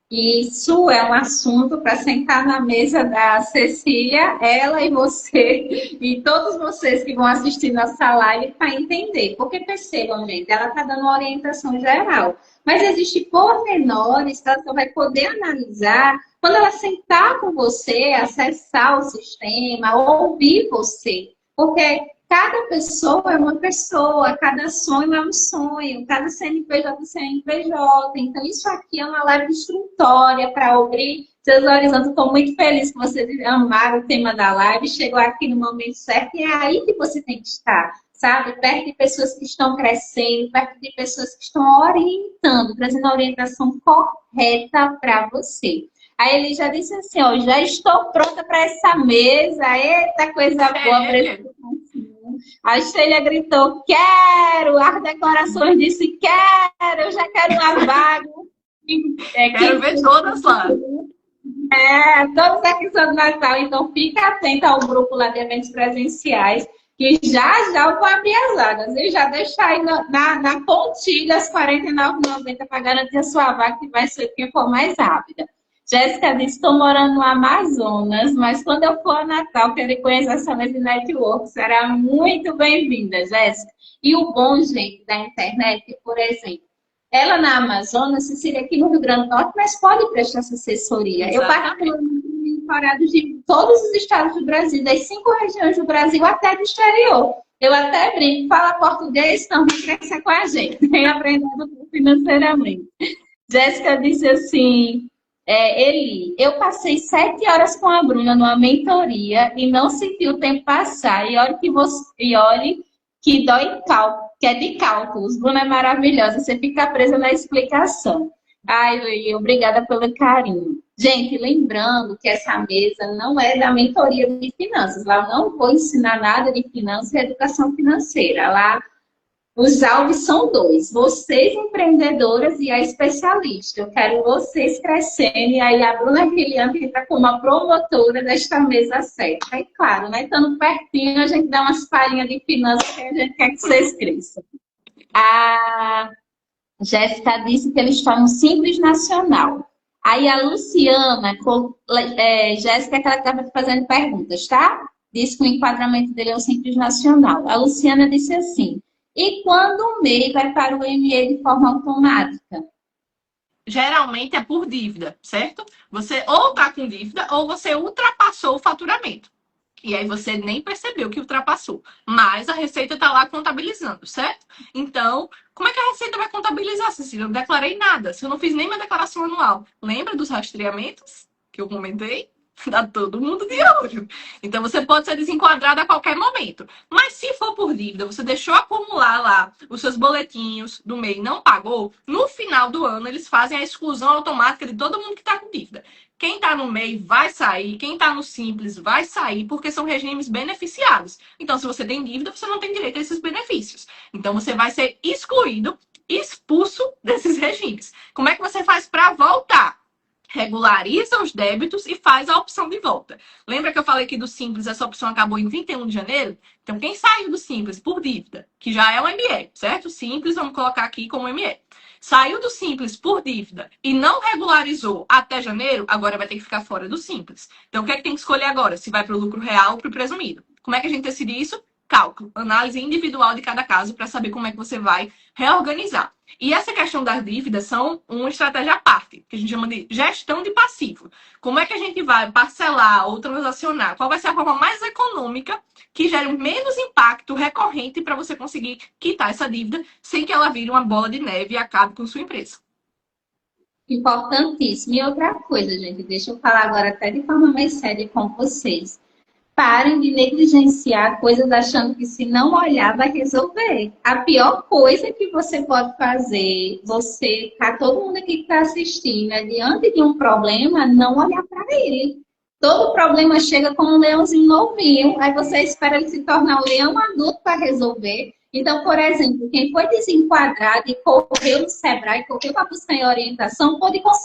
S1: Isso é um assunto para sentar na mesa da Cecília, ela e você, e todos vocês que vão assistir nossa live para entender. Porque percebam, gente, ela está dando uma orientação geral. Mas existem pormenores que ela só vai poder analisar quando ela sentar com você, acessar o sistema, ouvir você. Porque cada pessoa é uma pessoa, cada sonho é um sonho, cada CNPJ é CNPJ. Então, isso aqui é uma live instrutória para ouvir seus horizontes. Estou muito feliz que vocês amaram o tema da live, chegou aqui no momento certo e é aí que você tem que estar, sabe? Perto de pessoas que estão crescendo, perto de pessoas que estão orientando, trazendo a orientação correta para você. Aí ele já disse assim, ó, já estou pronta para essa mesa. Eita, coisa boa. A Sheila gritou, quero. As decorações disse, quero. Eu já quero uma vaga.
S2: Quero ver todas lá.
S1: Todos aqui são do Natal, então fica atento ao grupo lá de eventos presenciais, que já já eu vou abrir as vagas. E já deixar aí na pontilha as R$ 49,90 para garantir a sua vaga, que vai ser quem for mais rápida. Jéssica disse, estou morando no Amazonas, mas quando eu for a Natal, quero conhecer essa mesa de network. Será muito bem-vinda, Jéssica. E o bom, gente, da internet, por exemplo, ela na Amazonas, Cecília, aqui no Rio Grande do Norte, mas pode prestar essa assessoria.
S2: Exatamente.
S1: Eu particularmente monitorado de todos os estados do Brasil, das 5 regiões do Brasil até do exterior. Eu até brinco, fala português, então vem crescer com a gente, vem aprendendo financeiramente. Jéssica disse assim, Eli, eu passei 7 horas com a Bruna numa mentoria e não senti o tempo passar. E olhe que dói cálculo, que é de cálculos. Bruna é maravilhosa, você fica presa na explicação. Ai, Luí, obrigada pelo carinho. Gente, lembrando que essa mesa não é da mentoria de finanças. Lá eu não vou ensinar nada de finanças e educação financeira. Lá os alvos são 2. Vocês, empreendedoras, e a especialista. Eu quero vocês crescendo. E aí a Bruna Guilherme está como a promotora desta mesa certa. E claro, né? Estando pertinho, a gente dá umas palhinhas de finanças que a gente quer que vocês cresçam. A Jéssica disse que ele está no Simples Nacional. Aí a Luciana, Jéssica, que ela estava fazendo perguntas, tá? Disse que o enquadramento dele é o Simples Nacional. A Luciana disse assim, e quando o MEI vai para o ME de forma automática?
S2: Geralmente é por dívida, certo? Você ou está com dívida ou você ultrapassou o faturamento. E aí você nem percebeu que ultrapassou. Mas a Receita está lá contabilizando, certo? Então, como é que a Receita vai contabilizar, Cecília? Eu não declarei nada. Se eu não fiz nem minha declaração anual. Lembra dos rastreamentos que eu comentei? Dá todo mundo de olho. Então, você pode ser desenquadrado a qualquer momento. Mas se for por dívida, você deixou acumular lá os seus boletinhos do MEI e não pagou, no final do ano, eles fazem a exclusão automática de todo mundo que está com dívida. Quem está no MEI vai sair, quem está no Simples vai sair, porque são regimes beneficiados. Então, se você tem dívida, você não tem direito a esses benefícios. Então, você vai ser excluído, expulso desses regimes. Como é que você faz para voltar? Regulariza os débitos e faz a opção de volta. Lembra que eu falei que do Simples essa opção acabou em 21 de janeiro? Então, quem saiu do Simples por dívida, que já é um ME, certo? Simples, vamos colocar aqui como ME. Saiu do Simples por dívida e não regularizou até janeiro, agora vai ter que ficar fora do Simples. Então, o que é que tem que escolher agora? Se vai para o lucro real ou para o presumido. Como é que a gente decide isso? Cálculo, análise individual de cada caso para saber como é que você vai reorganizar. E essa questão das dívidas são uma estratégia à parte, que a gente chama de gestão de passivo. Como é que a gente vai parcelar ou transacionar? Qual vai ser a forma mais econômica que gere menos impacto recorrente para você conseguir quitar essa dívida sem que ela vire uma bola de neve e acabe com sua empresa?
S1: Importantíssimo. E outra coisa, gente, deixa eu falar agora até de forma mais séria com vocês. Parem de negligenciar coisas achando que se não olhar vai resolver. A pior coisa que você pode fazer, todo mundo aqui que está assistindo, é diante de um problema, não olhar para ele. Todo problema chega com um leãozinho novinho, aí você espera ele se tornar um leão adulto para resolver. Então, por exemplo, quem foi desenquadrado e correu no Sebrae, correu para buscar em orientação,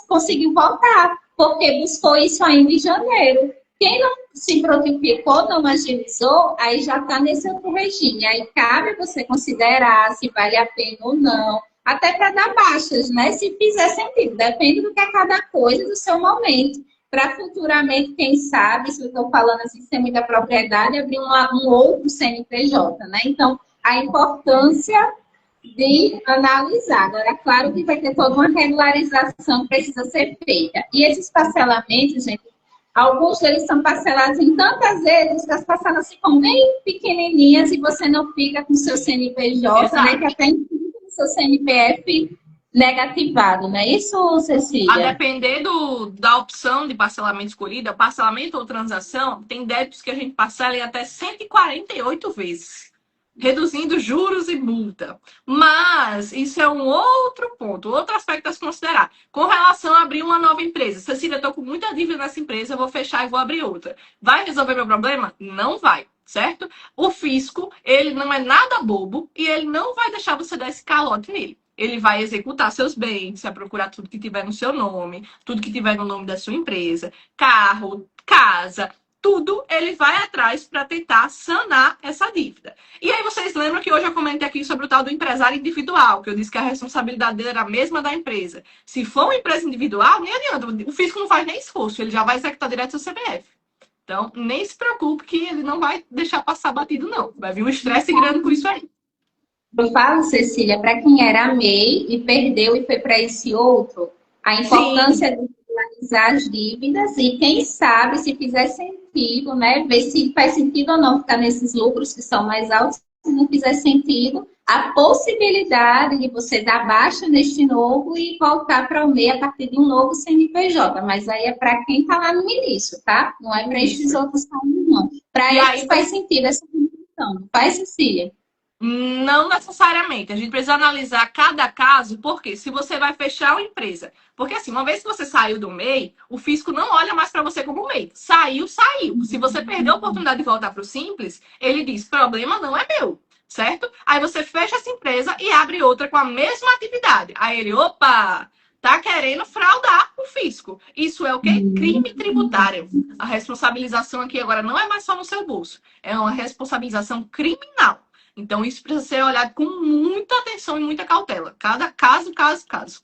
S1: conseguiu voltar, porque buscou isso ainda em janeiro. Quem não se prontificou, não agilizou, aí já está nesse outro regime. Aí cabe você considerar se vale a pena ou não. Até para dar baixas, né? Se fizer sentido. Depende do que é cada coisa, do seu momento. Para futuramente, quem sabe, se eu estou falando assim, sem muita propriedade, abrir um outro CNPJ, né? Então, a importância de analisar. Agora, claro que vai ter toda uma regularização que precisa ser feita. E esses parcelamentos, gente, alguns deles são parcelados em tantas vezes que as parcelas ficam bem pequenininhas e você não fica com o seu CNPJ, né? Que até inclusive o seu CNPF negativado, não é isso, Cecília?
S2: A depender da opção de parcelamento escolhida, parcelamento ou transação, tem débitos que a gente parcela em até 148 vezes. reduzindo juros e multa. Mas isso é um outro ponto, outro aspecto a se considerar. Com relação a abrir uma nova empresa. Cecília, eu estou com muita dívida nessa empresa, eu vou fechar e vou abrir outra. Vai resolver meu problema? Não vai, certo? O fisco, ele não é nada bobo e ele não vai deixar você dar esse calote nele. Ele vai executar seus bens, vai procurar tudo que tiver no seu nome, tudo que tiver no nome da sua empresa, carro, casa, tudo ele vai atrás para tentar sanar essa dívida. E aí vocês lembram que hoje eu comentei aqui sobre o tal do empresário individual, que eu disse que a responsabilidade dele era a mesma da empresa. Se for uma empresa individual, nem adianta, o fisco não faz nem esforço, ele já vai executar direto seu CPF. Então, nem se preocupe que ele não vai deixar passar batido, não. Vai vir um estresse grande com isso aí.
S1: Eu falo, Cecília, para quem era MEI e perdeu e foi para esse outro, a importância de finalizar as dívidas e quem sabe, se fizer sentido, né, ver se faz sentido ou não ficar nesses lucros que são mais altos, se não fizer sentido, a possibilidade de você dar baixa neste novo e voltar para o MEI a partir de um novo CNPJ. Mas aí é para quem está lá no início, tá? Não é para esses outros casos, não. Para eles faz sentido essa condição, não faz, Cecília?
S2: Não necessariamente. A gente precisa analisar cada caso, porque se você vai fechar uma empresa. Porque assim, uma vez que você saiu do MEI, o fisco não olha mais para você como MEI. Saiu, saiu. Se você perdeu a oportunidade de voltar para o Simples, ele diz: problema não é meu, certo? Aí você fecha essa empresa e abre outra com a mesma atividade. Aí ele, opa, tá querendo fraudar o fisco. Isso é o quê? Crime tributário. A responsabilização aqui agora não é mais só no seu bolso, é uma responsabilização criminal. Então, isso precisa ser olhado com muita atenção e muita cautela. Cada caso, caso, caso.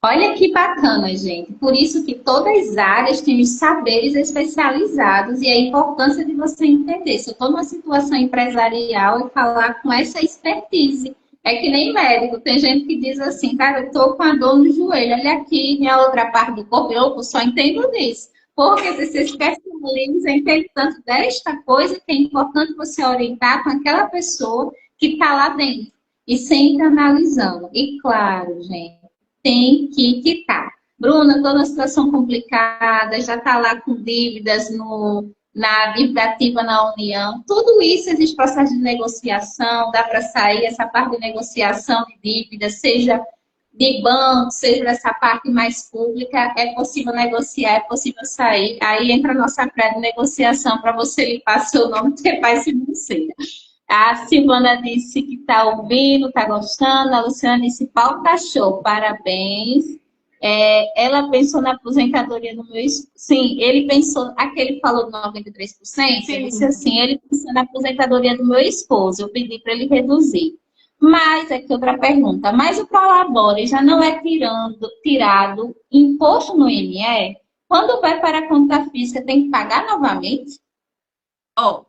S1: Olha que bacana, gente. Por isso que todas as áreas têm os saberes especializados e a importância de você entender. Se eu estou numa situação empresarial e falar com essa expertise. É que nem médico. Tem gente que diz assim, cara, eu estou com a dor no joelho. Olha aqui, minha outra parte do corpo. Eu só entendo disso. Porque você se especializa em ter tanto desta coisa que é importante você orientar com aquela pessoa que está lá dentro. E sempre analisando. E claro, gente, tem que quitar. Bruna, estou numa situação complicada, já está lá com dívidas na dívida ativa na União. Tudo isso existe processo de negociação, dá para sair essa parte de negociação de dívidas, seja de banco, seja dessa parte mais pública, é possível negociar, é possível sair. Aí entra a nossa pré-negociação para você limpar seu nome de paz financeira. A Silvana disse que está ouvindo, está gostando. A Luciana disse, pau tá show, parabéns. Ela pensou na aposentadoria do meu esposo. Sim, ele pensou, aquele falou de 93%, sim. Ele disse assim, ele pensou na aposentadoria do meu esposo, eu pedi para ele reduzir. Mas, aqui outra pergunta, mas o Prolabore já não é tirado imposto no IME? Quando vai para a conta física, tem que pagar novamente?
S2: Ó,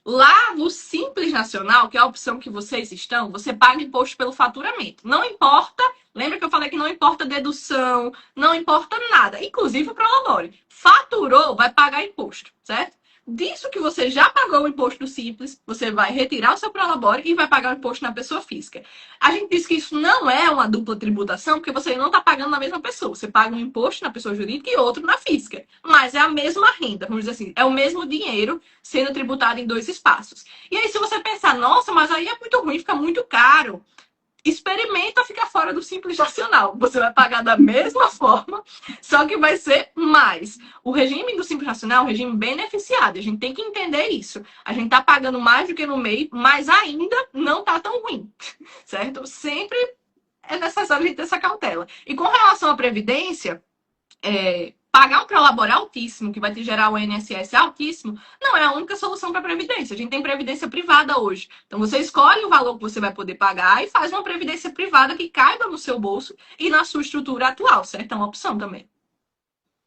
S2: lá no Simples Nacional, que é a opção que vocês estão, você paga imposto pelo faturamento. Não importa, lembra que eu falei que não importa dedução, não importa nada, inclusive o Prolabore. Faturou, vai pagar imposto, certo? Disso que você já pagou o imposto do Simples, você vai retirar o seu Prolabore e vai pagar o imposto na pessoa física. A gente diz que isso não é uma dupla tributação, porque você não está pagando na mesma pessoa. Você paga um imposto na pessoa jurídica e outro na física. Mas é a mesma renda, vamos dizer assim, é o mesmo dinheiro sendo tributado em dois espaços. E aí, se você pensar, nossa, mas aí é muito ruim, fica muito caro. Experimenta ficar fora do Simples Nacional. Você vai pagar da mesma forma, só que vai ser mais. O regime do Simples Nacional é um regime beneficiado. A gente tem que entender isso. A gente está pagando mais do que no MEI, mas ainda não está tão ruim, certo? Sempre é necessário a gente ter essa cautela. E com relação à Previdência, pagar um Prolabore altíssimo, que vai te gerar o INSS altíssimo, não é a única solução para a Previdência. A gente tem Previdência privada hoje. Então, você escolhe o valor que você vai poder pagar e faz uma Previdência privada que caiba no seu bolso e na sua estrutura atual, certo? É uma opção também.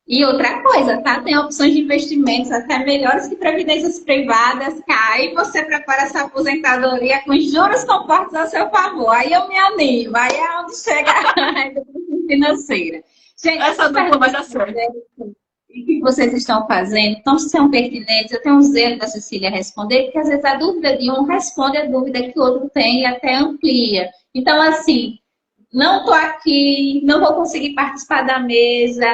S1: E outra coisa, tá? Tem opções de investimentos até melhores que previdências privadas, cai, você prepara essa aposentadoria com juros compostos a seu favor. Aí eu me animo, aí é onde chega a educação financeira. Gente,
S2: essa dupla vai dar certo.
S1: O que vocês estão fazendo? Então, se são pertinentes, eu tenho um zelo da Cecília responder, porque às vezes a dúvida de um responde a dúvida que o outro tem e até amplia. Então, assim, não estou aqui, não vou conseguir participar da mesa.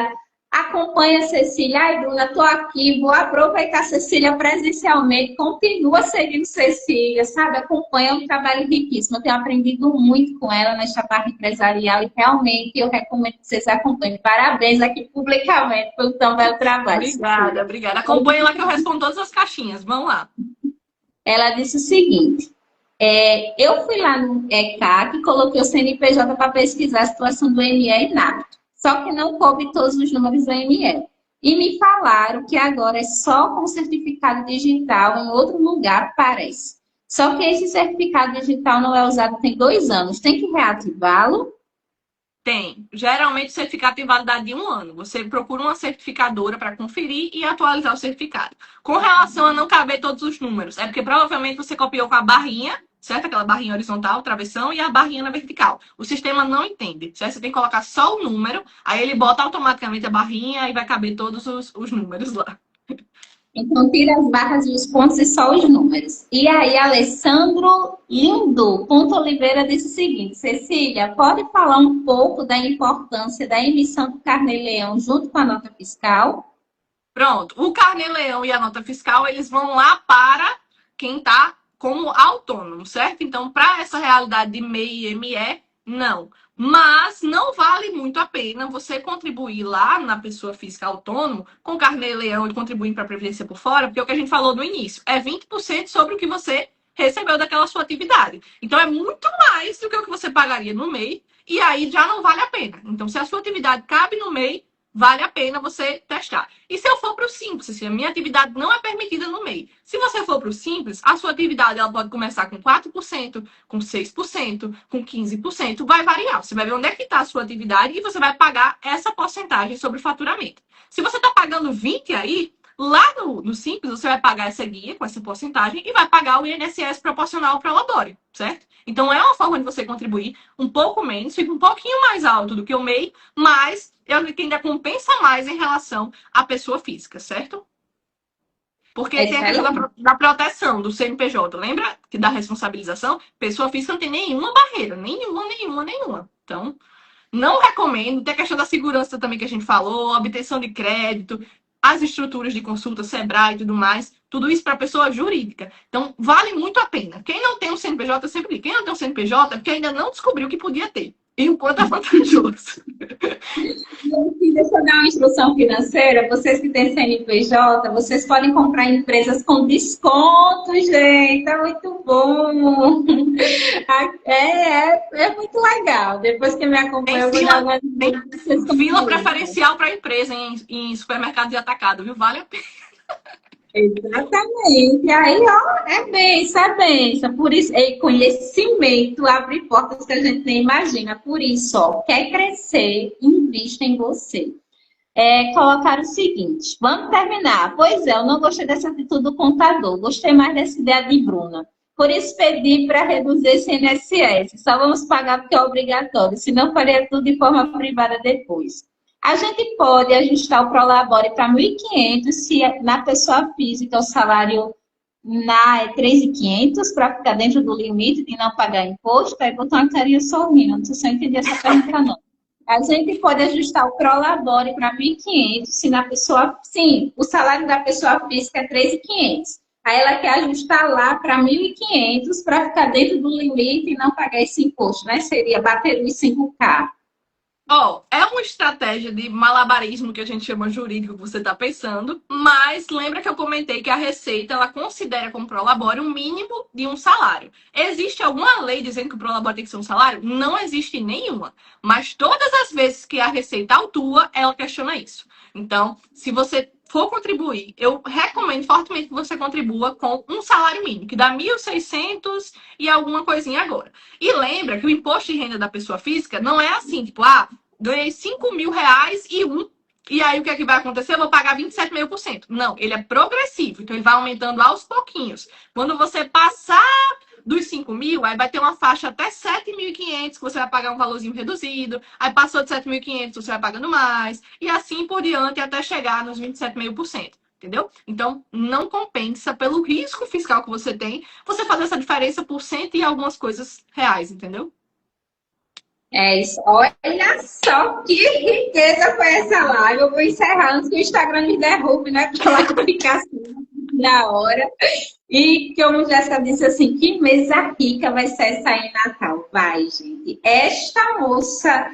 S1: Acompanha a Cecília. Ai, Bruna, estou aqui, vou aproveitar a Cecília presencialmente, continua seguindo Cecília, sabe? Acompanha um trabalho riquíssimo. Eu tenho aprendido muito com ela nesta parte empresarial e realmente eu recomendo que vocês acompanhem. Parabéns aqui publicamente pelo tão belo trabalho,
S2: Obrigada,
S1: Cecília.
S2: obrigada. Acompanha lá que eu respondo todas as caixinhas. Vamos lá.
S1: Ela disse o seguinte: eu fui lá no ECAC e coloquei o CNPJ para pesquisar a situação do ME e NAPTO, só que não coube todos os números do ME. E me falaram que agora é só com certificado digital em outro lugar, parece. Só que esse certificado digital não é usado tem 2 anos. Tem que reativá-lo?
S2: Tem. Geralmente o certificado tem validade de 1 ano. Você procura uma certificadora para conferir e atualizar o certificado. Com relação a não caber todos os números, é porque provavelmente você copiou com a barrinha, certo? Aquela barrinha horizontal, travessão, e a barrinha na vertical. O sistema não entende. Certo? Você tem que colocar só o número, aí ele bota automaticamente a barrinha e vai caber todos os números lá.
S1: Então, tira as barras e os pontos e só os números. E aí, Alessandro Lindo, Ponto Oliveira, disse o seguinte: Cecília, pode falar um pouco da importância da emissão do Carnê-Leão junto com a nota fiscal?
S2: Pronto. O Carnê-Leão e a nota fiscal, eles vão lá para quem está como autônomo, certo? Então, para essa realidade de MEI e ME, não. Mas não vale muito a pena você contribuir lá na pessoa física autônomo com Carnê-Leão e contribuir para a Previdência por fora, porque é o que a gente falou no início, é 20% sobre o que você recebeu daquela sua atividade. Então, é muito mais do que o que você pagaria no MEI, e aí já não vale a pena. Então, se a sua atividade cabe no MEI, vale a pena você testar. E se eu for para o simples, se a minha atividade não é permitida no MEI, se você for para o simples, a sua atividade ela pode começar com 4%, com 6%, com 15%, vai variar. Você vai ver onde é que está a sua atividade e você vai pagar essa porcentagem sobre o faturamento. Se você está pagando 20 aí, lá no Simples, você vai pagar essa guia com essa porcentagem e vai pagar o INSS proporcional para o labore, certo? Então, é uma forma de você contribuir um pouco menos, fica um pouquinho mais alto do que o MEI, mas eu que ainda compensa mais em relação à pessoa física, certo? Porque tem a questão da proteção do CNPJ. Lembra que da responsabilização? Pessoa física não tem nenhuma barreira. Nenhuma. Então, não recomendo. Tem a questão da segurança também que a gente falou, obtenção de crédito, as estruturas de consulta, Sebrae e tudo mais. Tudo isso para pessoa jurídica. Então, vale muito a pena. Quem não tem um CNPJ, eu sempre digo, quem não tem um CNPJ é porque ainda não descobriu que podia ter. E o quanto é vantajoso.
S1: Deixa eu dar uma instrução financeira. Vocês que têm CNPJ, vocês podem comprar empresas com desconto, gente. É muito bom. É muito legal. Depois que me acompanha, eu vou dar uma
S2: fila preferencial para empresa em supermercado de atacado, viu? Vale a pena.
S1: Exatamente. Aí, ó, é benção. Por isso, conhecimento abre portas que a gente nem imagina. Por isso, ó, quer crescer, invista em você. Colocar o seguinte, vamos terminar. Pois é, eu não gostei dessa atitude do contador, gostei mais dessa ideia de Bruna. Por isso pedi para reduzir esse INSS. Só vamos pagar porque é obrigatório, senão faria tudo de forma privada depois. A gente pode ajustar o Prolabore para 1.500 se na pessoa física o salário é 3.500 para ficar dentro do limite de não pagar imposto. Aí botou uma carinha sorrindo, não sei se eu entendi essa pergunta não. A gente pode ajustar o Prolabore para 1.500 se na pessoa... Sim, o salário da pessoa física é 3.500. Aí ela quer ajustar lá para 1.500 para ficar dentro do limite e não pagar esse imposto, né? Seria bater os 5K.
S2: É uma estratégia de malabarismo que a gente chama jurídico que você está pensando, mas lembra que eu comentei que a Receita ela considera como Prolabore um mínimo de um salário. Existe alguma lei dizendo que o Prolabore tem que ser um salário? Não existe nenhuma. Mas todas as vezes que a Receita autua, ela questiona isso. Então, se você for contribuir, eu recomendo fortemente que você contribua com um salário mínimo, que dá 1.600 e alguma coisinha agora. E lembra que o imposto de renda da pessoa física não é assim, tipo, ganhei 5.000 reais e aí o que é que vai acontecer? Eu vou pagar 27,5%. Não, ele é progressivo, então ele vai aumentando aos pouquinhos. Quando você passar dos 5.000, aí vai ter uma faixa até 7.500 que você vai pagar um valorzinho reduzido. Aí passou de 7.500, você vai pagando mais. E assim por diante até chegar nos 27,5%. Entendeu? Então, não compensa pelo risco fiscal que você tem, você fazer essa diferença por cento e algumas coisas reais, entendeu?
S1: É isso. Olha só que riqueza foi essa live. Eu vou encerrar antes que o Instagram me derrube, né? Pela aplicação na hora. E como o Jéssica disse assim, que mesa rica vai ser essa aí em Natal. Vai, gente. Esta moça,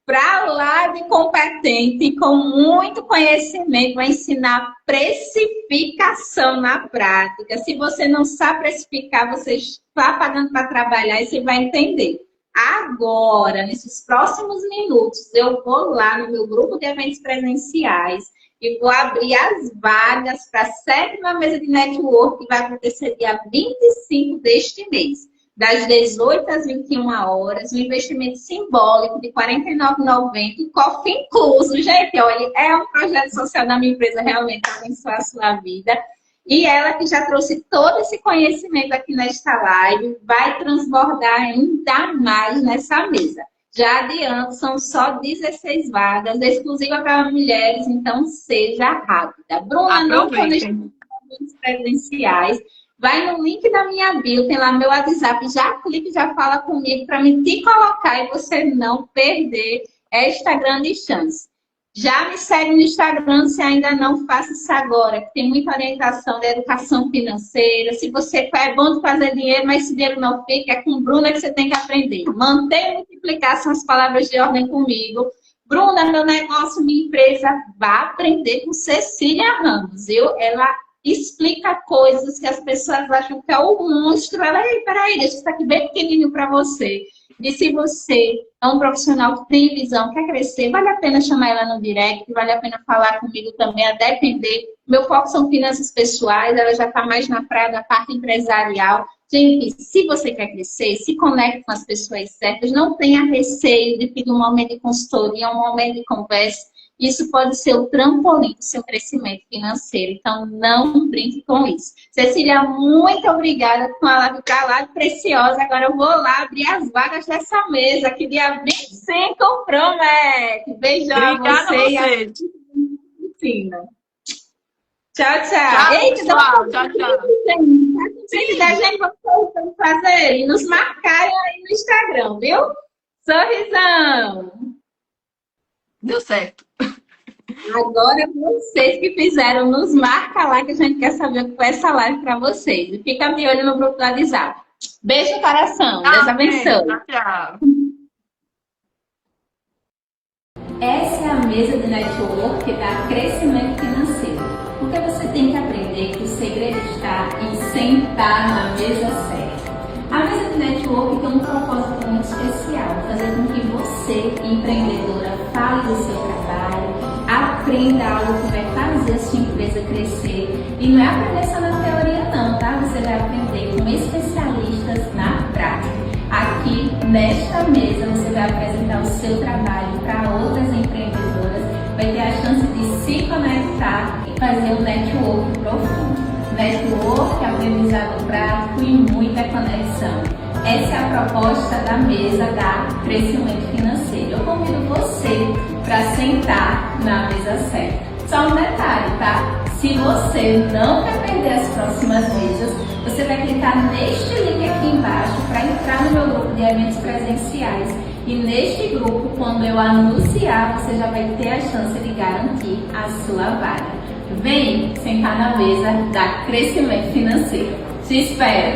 S1: para lá de competente, com muito conhecimento, vai ensinar precificação na prática. Se você não sabe precificar, você está pagando para trabalhar e você vai entender. Agora, nesses próximos minutos, eu vou lá no meu grupo de eventos presenciais e vou abrir as vagas para a 7ª mesa de network, que vai acontecer dia 25 deste mês, das 18 às 21 horas, um investimento simbólico de R$ 49,90, cofre incluso. Gente, olha, é um projeto social da minha empresa, realmente abençoar a sua vida. E ela que já trouxe todo esse conhecimento aqui nesta live, vai transbordar ainda mais nessa mesa. Já adianto, são só 16 vagas, exclusiva para mulheres, então seja rápida. Bruna, não estou nos presenciais. Vai no link da minha bio, tem lá meu WhatsApp, já clique, já fala comigo para me te colocar e você não perder esta grande chance. Já me segue no Instagram, se ainda não, faça isso agora, que tem muita orientação de educação financeira. Se você é bom de fazer dinheiro, mas esse dinheiro não fica, é com Bruna que você tem que aprender. Manter e multiplicar são as palavras de ordem comigo. Bruna, meu negócio, minha empresa, vá aprender com Cecília Ramos. Ela explica coisas que as pessoas acham que é um monstro. Ela, peraí, deixa isso aqui bem pequenininho para você. E se você é um profissional que tem visão, quer crescer, vale a pena chamar ela no direct, vale a pena falar comigo também, a depender. Meu foco são finanças pessoais, ela já está mais na praia da parte empresarial. Gente, se você quer crescer, se conecte com as pessoas certas, não tenha receio de pedir um momento de consultoria, um momento de conversa. Isso pode ser o trampolim do seu crescimento financeiro. Então, não brinque com isso. Cecília, muito obrigada por uma live para lá preciosa. Agora eu vou lá abrir as vagas dessa mesa, que dia 25 promete. Beijão a você. E a Cristina. Tchau, tchau.
S2: Tchau,
S1: Eita,
S2: pessoal. Tchau, tchau.
S1: Se da gente, vamos fazer e nos marcarem aí no Instagram, viu? Sorrisão.
S2: Deu certo.
S1: Agora vocês que fizeram, nos marca lá que a gente quer saber o que foi essa live para vocês. E fica de olho no grupo do WhatsApp. Beijo no coração. Deus abençoe.
S2: Tchau, tchau.
S1: Essa é a mesa de network que dá crescimento financeiro. Porque você tem que aprender que o segredo está em sentar na mesa certa. A mesa de network tem um propósito muito especial, fazer com que você, empreendedora, fale do seu trabalho, aprenda algo que vai fazer a sua empresa crescer. E não é aprender só na teoria não, tá? Você vai aprender com especialistas na prática. Aqui, nesta mesa, você vai apresentar o seu trabalho para outras empreendedoras, vai ter a chance de se conectar e fazer um network profundo. Network, aprendizado prático e muita conexão. Essa é a proposta da mesa da Crescimento Financeiro. Eu convido você para sentar na mesa certa. Só um detalhe, tá? Se você não quer perder as próximas mesas, você vai clicar neste link aqui embaixo para entrar no meu grupo de eventos presenciais. E neste grupo, quando eu anunciar, você já vai ter a chance de garantir a sua vaga. Vem sentar na mesa da Crescimento Financeiro. Te espero!